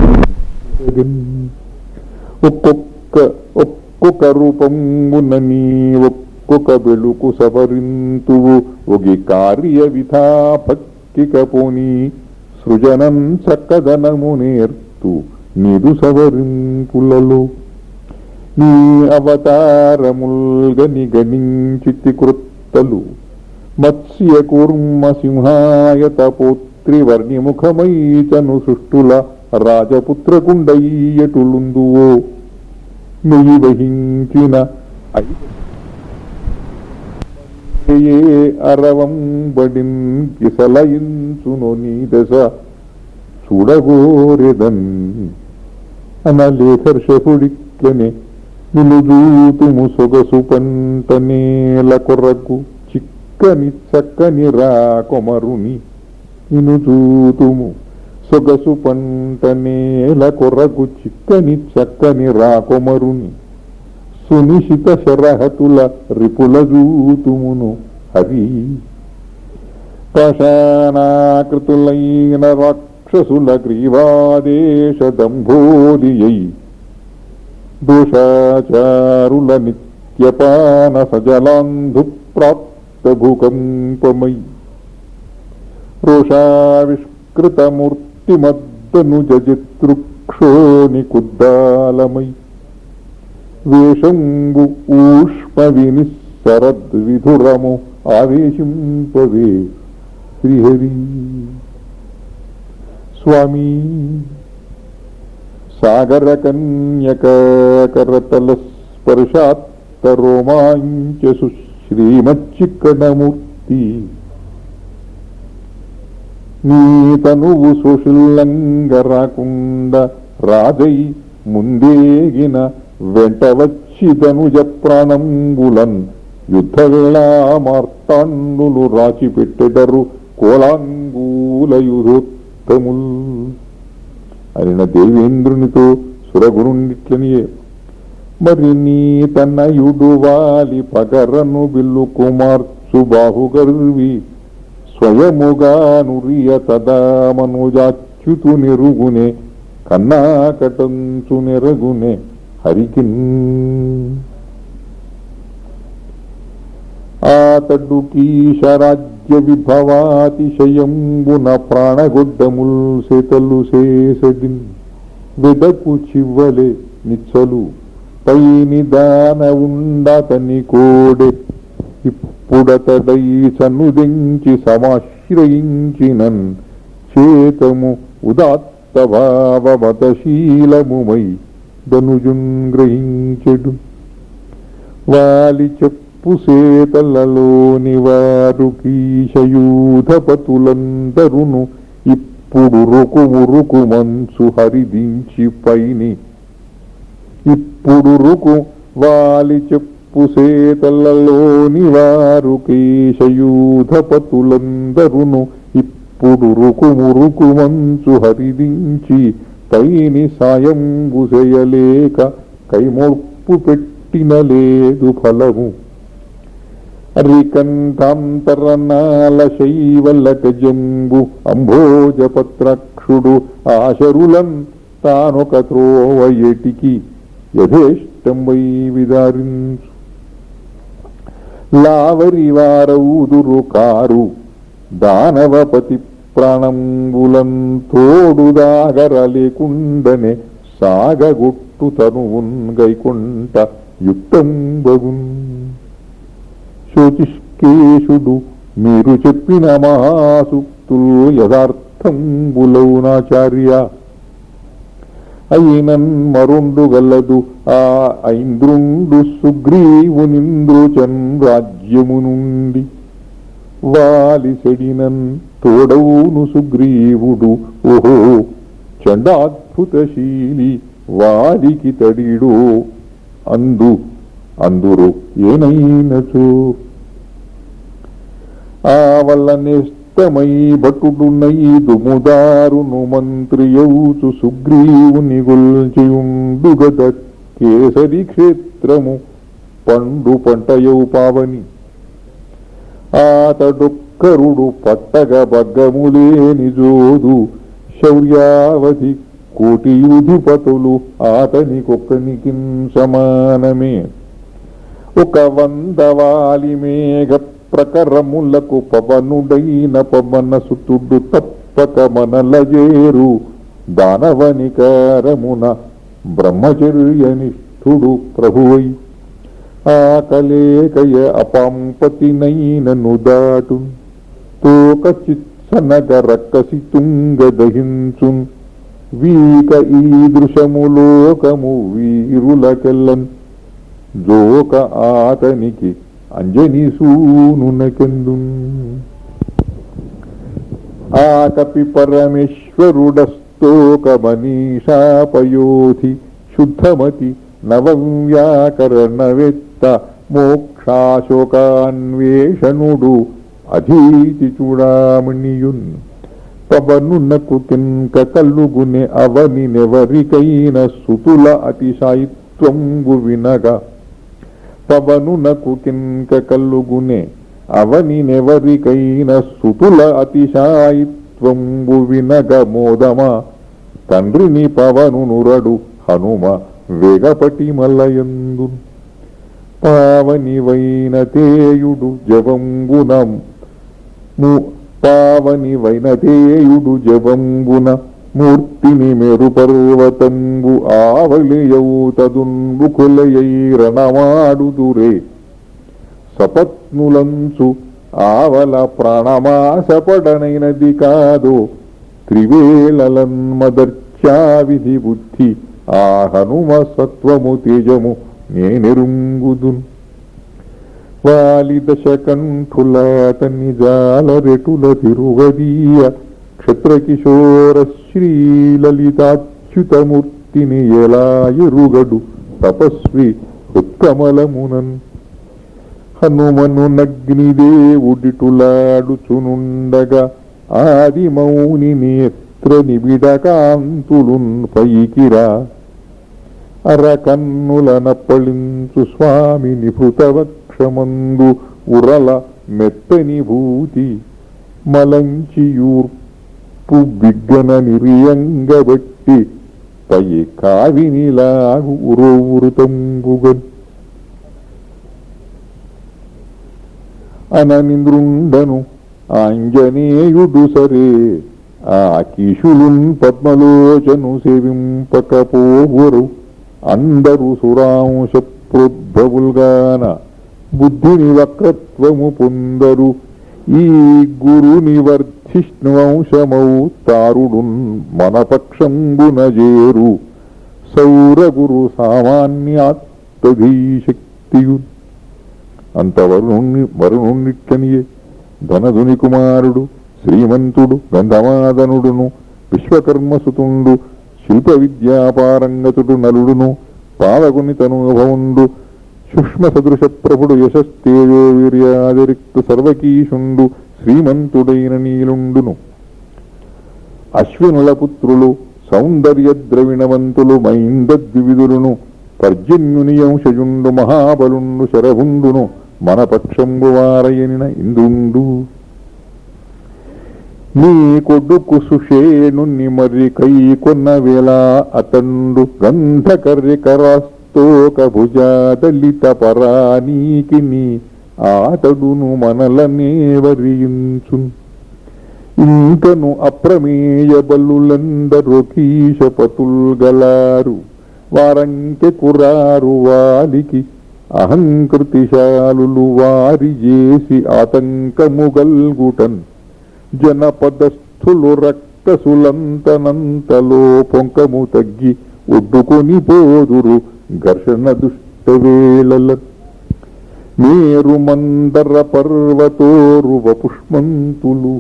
ఒక్కొక్క రూపమున నీ ఒక్కొక్క వెలుకు సవరింతువు ఒగి కార్య విధాపక్కికపోని సృజనం చక్కదనము నేర్తు నిరు సవరింపులలో. నీ అవతారముల్గని గణించితి కృత్తలు మత్స్య కూర్మ సింహాయత పోత్రి వర్ణిముఖమైతను సృష్టుల రాజపుత్రకుండయ్యటులుందువో నెయ్యి వహించిన ఏ అరవంబడిన్ కిసలయించును నీ దశ చూడగోరెదన్ అనలేఖర్షుడిక్యనే నిలుజూతుము సొగసు పంట నేల కొరకు చిక్కని చక్కని రాకొమరుని నినుజూతుము సొగసు పంట నేల కొరకు చిక్కని చక్కని రాకొమరుని సునిశిత శరహతుల రిపుల జూతుమును హరి. పాషాణాకృతులైన రాక్షసుల గ్రీవాదేశ దంభోదియై దోషాచారుల నిత్యపాన సజలాంధు ప్రాప్త భూకంపమై రోషావిష్కృతమూర్తిమద్దను జజితృక్షోని కుద్దాలమై వేషంబు ఊష్మ వినిస్సరద్విధురము ఆవేశింపవే శ్రీహరి. స్వామి సాగర కన్యకరతల స్పర్శాత్త రోమాంచసు శ్రీమచ్చిక్కడమూర్తి నీ తనువు సుశుల్లంగ రాకుండా రాజై ముందేగిన వెంట వచ్చి ధనుజ ప్రాణంబులన్ యుద్ధవేళా మార్తాండులు రాచిపెట్టెదరు కోలాంగూలయుధోత్తముల్ అయిన దేవేంద్రునితో సురగురుండిట్లనియే మరి నీ తన్నయుడు వాలి పగరను బిల్లు కుమార్చు బాహుగర్వి స్వయముగా నురియ తదా మనుజాచ్యుతు నిరుగునే కన్నాకటంచు నెరగునే హరికిన్. ఆతడు కీశరాజ్య విభవాతిశయంబున ప్రాణగొడ్డముల్ సేతలు సేసడిన్ వెదకు చివ్వలే నిచ్చలు పైని దాన ఉండతని కోడె ఇప్పుడతడై సన్నుదించి సమాశ్రయించినన్ చేతము ఉదాత్త భావమతశీలముమై ధనుజున్ గ్రహించెడు. వాలి చెప్పు సేతలలోని వారు కీశయూధపతులందరును ఇప్పుడు రుకు మంచు హరిదించి పైని ఇప్పుడు రుకు వాలి చెప్పు సేతలలోని వారు కేశయూధపతులందరును ఇప్పుడు రుకు మంచు హరిదించి పైని సాయంబు చేయలేక కైమొప్పు పెట్టిన లేదు ఫలము. రికంఠాంతరనాల శైవలకజంబు అంభోజపత్రక్షుడు ఆశరులన్ తానొక త్రోవ ఎటికి యథేష్టంబై విదారించు. లావరివారౌదురు కారు దానవపతి ప్రాణంబులం తోడుదాగరలేకుండనే సాగగొట్టు తనువున్ గైకొంట యుక్తంబగున్. శోచిష్కేశుడు మీరు చెప్పిన మహాసూక్తులు యథార్థంబులౌనాచార్య. అయినన్ మరుండు గల్లదు ఆ ఐంద్రుండు సుగ్రీవునింద్రుచన్ రాజ్యము నుండి. వాలి సెడినన్ తోడవును సుగ్రీవుడు ఓహో చండాద్భుతశీలి వాలికి తడిడో అందురు ఏనైనచో. ఆ వల్ల నేస్తమై భటుడునైదు ముదారును మంత్రియౌచు సుగ్రీవుని గొల్చియుండుగద కేసరి క్షేత్రము పండు పంటయౌ పావని. ఆతడొక్కరుడు పట్టగ బగ్గములేని జోదు శౌర్యావధి కోటియుధిపతులు ఆతనికొక్కనికి సమానమే. ఒక 100 వాలి మేఘ ప్రకరములకు పవనుడైన పవనసుతుడు తప్పక మనలజేరు. దానవనికారమున బ్రహ్మచర్యనిష్ఠుడు ప్రభువై ఆకలేకయ అపాంపతినైనను దాటు. తోక చిత్సనగ రక్కసి తుంగ దహించున్. వీక ఈదృశములోకము వీరులకెల్లన్ జోక ఆతనికి అంజని సూనునకెందు. ఆకపి పరమేశ్వరుడస్తోక మనీషాపయోధి శుద్ధమతి నవవ్యాకరణవేత్త మోక్షాశోకాన్వేషణుడు అధీతి చూడామణియున్. పవనునకు కింక కల్లుగునే అవని నెవరికైన సుతుల అతిశాయిత్వంబు వినగా. పవనునకు కింక కల్లుగునే అవని నెవరికైన సుతుల అతిశాయిత్వంబు వినగ మోదమా. తండ్రిని పవనునురడు హనుమ వేగపటి మల్లయందు. పావని వైనతేయుడు జవంబున మూర్తిని మెరు పర్వతంబు ఆవలియౌతదున్ముఖులయై రణమాడుదురే. సపత్నులంచు ఆవల ప్రాణమాసపడనైనది కాదో. త్రివేళలన్మదర్చా విధి బుద్ధి ఆ హనుమ సత్వము తేజము నేనెరుంగుదున్. వాలి దశకంఠులాతని జాలరెటుల తిరుగదీయ క్షత్రకిశోర శ్రీలలితాచ్యుతమూర్తిని ఎలా ఎరుగడు తపస్వి ఉత్కమలమునన్. హనుమను నగ్నిదేవుడిటులాడుచునుండగా ఆది మౌని నేత్ర నిబిడకాంతులున్ పైకిరా. అరకన్నులనప్పళించు స్వామి నిభృతవక్షమందు ఉరల మెత్తని భూతి మలంచియూర్పు బిగ్గన నిర్యంగబట్టి పై కావినిలాగు ఉరోవృతంబుగన్. అననింద్రుండను ఆంజనేయుడు సరే ఆ కీషులున్ పద్మలోచను సేవింపకపోవరు. అందరు సురాంశ ప్రోద్భవుల్గాన బుద్ధిని వక్రత్వము పొందరు. ఈ గురుని వర్ధిష్ణువంశమౌ తారుడున్ మనపక్షంబున జేరు. సౌరగురు సామాన్యాత్తధీశక్తియు. అంత వరుణునిట్లనియే ధనధుని కుమారుడు శ్రీమంతుడు గంధమాదనుడును విశ్వకర్మసుతుండు శిల్ప విద్యాపారంగతుడు నలుడును పాలకుని తనుభవుండు సూక్ష్మ సదృశ ప్రభుడు యశస్తేజో వీర్యాదిరిక్త సర్వకీషుండు శ్రీమంతుడైన నీలుండును. అశ్వినుల పుత్రులు సౌందర్య ద్రవిణవంతులు మైందద్వివిధులును పర్జన్యుని అంశజుండు మహాబలుండు శరభుండును మన పక్షంబు వారయనిన ఇందుండు. నీ కొడుకు సుషేణుని మరి కై కొన్న వేళ అతండు గంధకర్రికరాస్తోక భుజాదలిత పరానీకిని ఆతడును మనలనే వరించున్. ఇంకను అప్రమేయ బలులందరూ కీశపతుల్గలారు వారంకె కురారు వాలికి అహంకృతిశాలులు వారి చేసి ఆతంకముగల్గుటన్. జనపదస్థులు రక్కసులంతనంతలో పొంకము తగ్గి ఒడ్డుకొని పోదురు ఘర్షణ దుష్టవేళల. మేరు మందర పర్వతోరువ పుష్మంతులు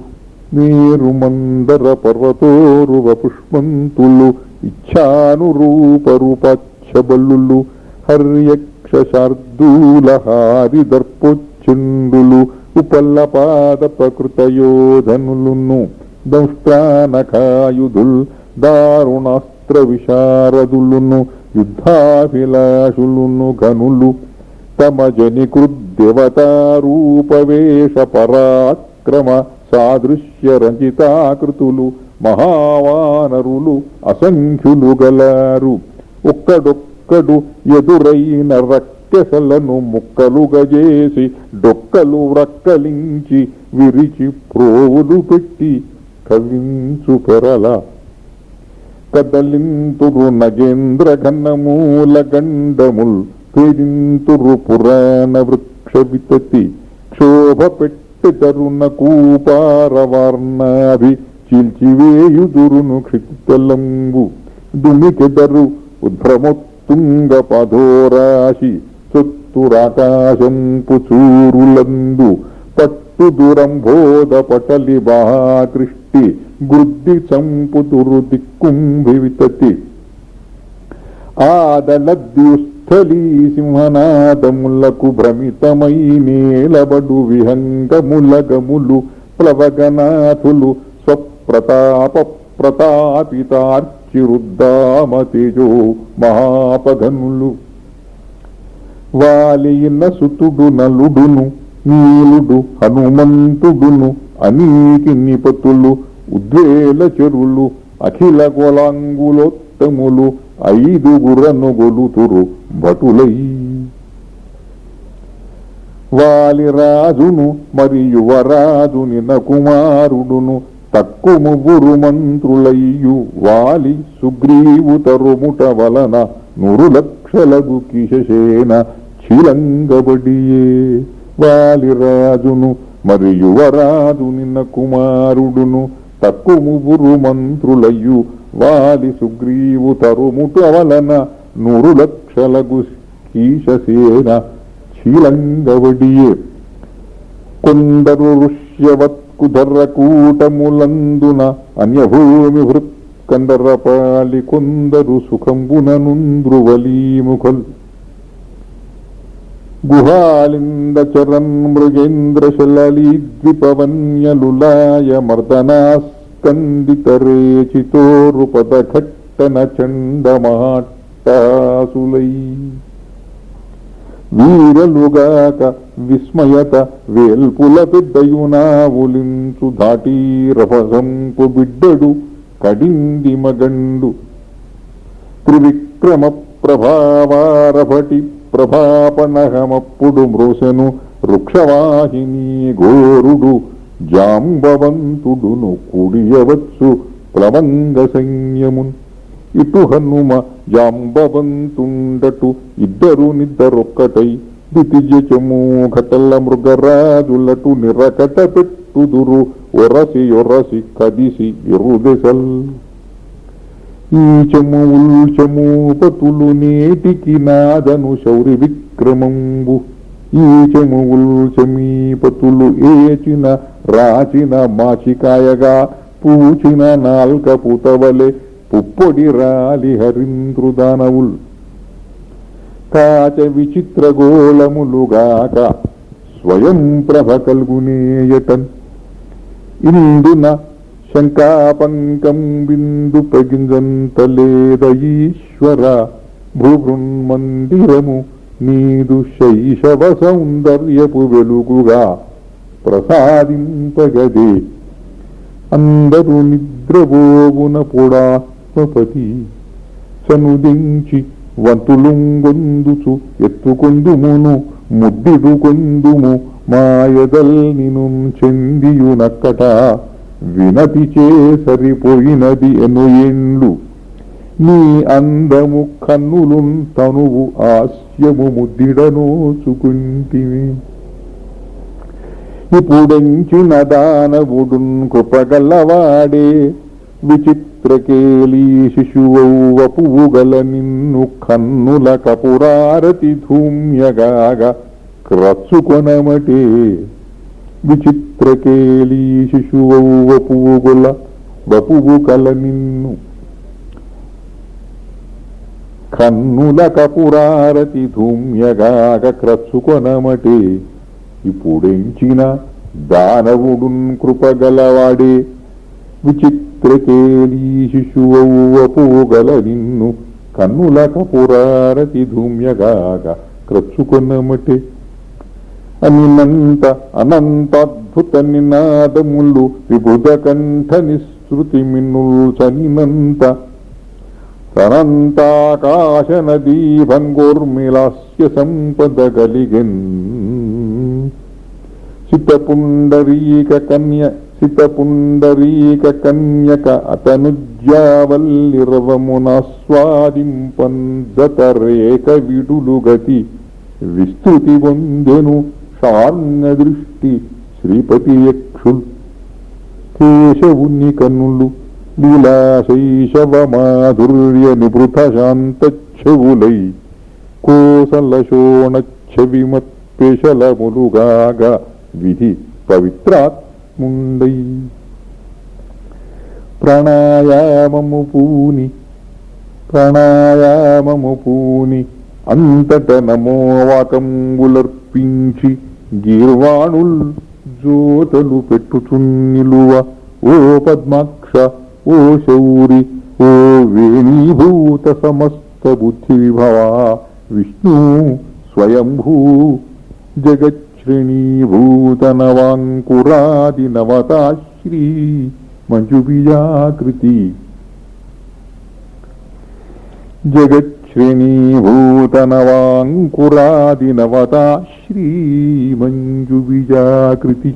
మేరు మందర పర్వతోరువ పుష్మంతులు ఇచ్ఛానురూపరూపాక్షబల్లులు హర్యక్ష శార్దూల హారి దర్పోచ్చుండులు ఉపల్లపాద ప్రకృతయోధనులును దంష్ట్రానకాయుధుల్ దారుణాస్త్ర విశారదులును యుద్ధాభిలాషులును ఘనులు తమ జనికృద్దేవతారూపవేష పరాక్రమ సాదృశ్య రంజితాకృతులు మహావానరులు అసంఖ్యులు గలారు. ఒక్కడొక్కడు ఎదురైన రక్కెసలను ముక్కలుగా చేసి డొక్కలు వ్రక్కలించి విరిచి ప్రోవులు పెట్టి కవించు పెరల. కదలింతురు నగేంద్ర ఘనమూల గండముల్ పేరింతురు పురాణ వృక్ష వితతి క్షోభ పెట్టి తరుణ కూపారవర్ణాభి చీల్చివేయుదురును క్షితితలంబు. దుమికెదరు ఉద్భ్రమోత్తుంగ పధోరాశి చొత్తురాకాశంపు చూరులందు పట్టు దురంబోధ పటలి మహాకృష్టి గృద్ధి చంపుతురు దిక్కుంభి వితతి. ఆదలద్యుస్థలీ సింహనాదములకు భ్రమితమై నేలబడు విహంగములగములు ప్లవగనాథులు స్వప్రతాప ప్రతాపితార్చిరుద్దామతేజో మహాపగనులు. వాలిన సుతుడు నలుడును నీలుడు హనుమంతుడును అనీకి నిపతులు ఉద్వేల చెరులు అఖిల గోళాంగులోత్తములు ఐదుగురను గొలుతురు భటులై. వాలిరాజును మరి యువరాజుని కుమారుడును తక్కు ముగ్గురు మంత్రులయ్యు వాలి సుగ్రీవు తరుముట వలన 100 లక్షలకు కిశసేన చిలంగబడియే. వాలిరాజును మరి యువరాజు నిన్న కుమారుడును తక్కు ముగ్గురు మంత్రులయ్యు వాలి సుగ్రీవు తరుముట వలన 100 లక్షలకు కీశసేన చీలంగవడియే. కొందరు ఋష్యవత్కుధర్ర కూటములందున అన్యభూమి హృత్కండరపాలి కొందరు సుఖంబుననుంద్రువలీముఖల్. గుహాలింద చరన్ మృగేంద్ర శలలీద్విపవన్యలులాయ మర్దనాస్కందితరేచితోరుపద ఘట్టన చండమహాట్టాసులై. వీరలుగాక విస్మయత వేల్పుల పెద్దయునావులించు ధాటీ రభసంపు బిడ్డడు కడింది మగండు. త్రివిక్రమ ప్రభావారభటి ప్రభాపనహమప్పుడు మృసెను వృక్షవాహిని ఘోరుడు జాంబవంతుడును కుడియవచ్చు ప్లవంగ సైన్యమున్. ఇటు హనుమ జాంబవంతుండటు ఇద్దరు నిద్దరొక్కటై దితిజము ఘటల మృగరాజులటు నిరకట పెట్టుదురు ఒరసి ఒరసి కదిసి ఇరుదెసల్. ఈ చమూపతులు నేటికి నాదను శౌరి విక్రమంబు. ఈ చమీపతులు ఏచిన రాచిన మాచికాయగా పూచిన నాల్క పుతవలే పుప్పొడి రాలి హరింద్రుదానవుల్. కాచ విచిత్ర గోళములుగాక స్వయం ప్రభ కల్గునేయటన్. ఇందున శంకాపంకం బిందు పగింజంత లేద ఈశ్వర భూభృన్మందిరము నీదు శైశవ సౌందర్యపు వెలుగుగా ప్రసాదింపగదే. అందరూ నిద్రబోవున పొడాత్మపతి సనుదించి వంతులుంగొందుచు ఎత్తుకొందుమును ముద్దిడుకొందుము మాయదల్ నిను చెందియునక్కట వినతి చే సరిపోయినది ఎన్ను నీ అందము కన్నులు తనువు ఆస్యము ముద్దిడనోచుకుంటివి. ఇప్పుడెంచిన దానవుడున్ కృపగలవాడే విచిత్రకేళీ శిశువౌవ పువ్వుగల నిన్ను కన్నుల కపురారతి ధూమ్యగాగ క్రచ్చుకొనమటే. విచిత్రకేళీ శిశువౌవ పువ్వుగల వపువుగల నిన్ను కన్నుల కపురారతి ధూమ్యగాగ క్రచ్చుకొనమటే. ఇప్పుడెంచిన దానవుడున్ కృపగలవాడే విచిత్రకేళీ శిశువౌవ పువ్వుగల నిన్ను కన్నుల కపురారతి ధూమ్యగాగ క్రచ్చుకొనమటే. అనినంత అనంతాద్భుత నినాదములు విబుధ కంఠ నిశ్రుతి మిన్నుల్ చనినంత తనంతాకాశ నదీ భంగోర్మిలాస్య సంపద గలిగెన్. సితపుండరీక కన్యక అతనుజ్యావల్లిరవమునాస్వాదింపన్ దతరేక విడులు గతి విస్తృతి వందెను షార్ణ దృష్టి శ్రీపతి యక్షుల్. కేశవుని కన్నులు లీలాశైశవ మాధుర్య నిభృత శాంతచ్చవులై కోసల శోణచ్చవిమత్పెశలములుగాగ విధి పవిత్రాత్ముండై. ప్రాణాయామము పూని అంతట నమోవాకంబులర్పించి గీర్వాణుల్ జోతలు పెట్టుచున్నిలువ. ఓ పద్మాక్ష, ఓ శౌరి, ఓ వేణీభూత సమస్త బుద్ధి విభవా విష్ణు స్వయంభూ జగచ్శ్రేణీభూత నవాంకురాది నవతాశ్రీ మంజుబీజాకృతి. జగచ్శ్రేణీభూత నవాంకురాది నవతాశ్రీ మంజుబీజాకృతి.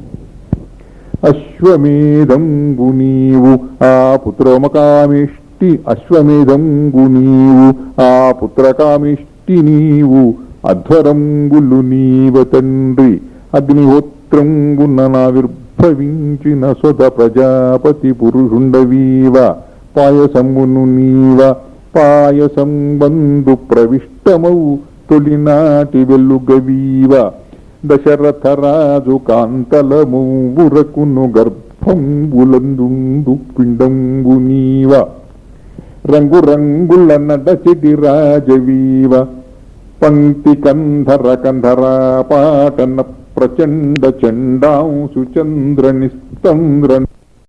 అశ్వమేధంబు నీవు ఆ పుత్రమకామిష్టి, అశ్వమేధంబు నీవు ఆ పుత్రకామిష్టి నీవు. అధ్వరంబులు నీవ తండ్రి అగ్నిహోత్రంబున నావిర్భవించిన స్వత ప్రజాపతి పురుషుండవీవ. పాయసమును నీవ పాయసంబంధు ప్రవిష్టమౌ తొలినాటి వెలుగవీవ. దశరథరాజు కాంతలమూరకును గర్భంబులందుండు పిండంబు నీవ. రంగురంగుల నడచెడి రాజవీవ. పంక్తి కంధర పాటన ప్రచండ చండాంశు చంద్ర నిస్తంద్ర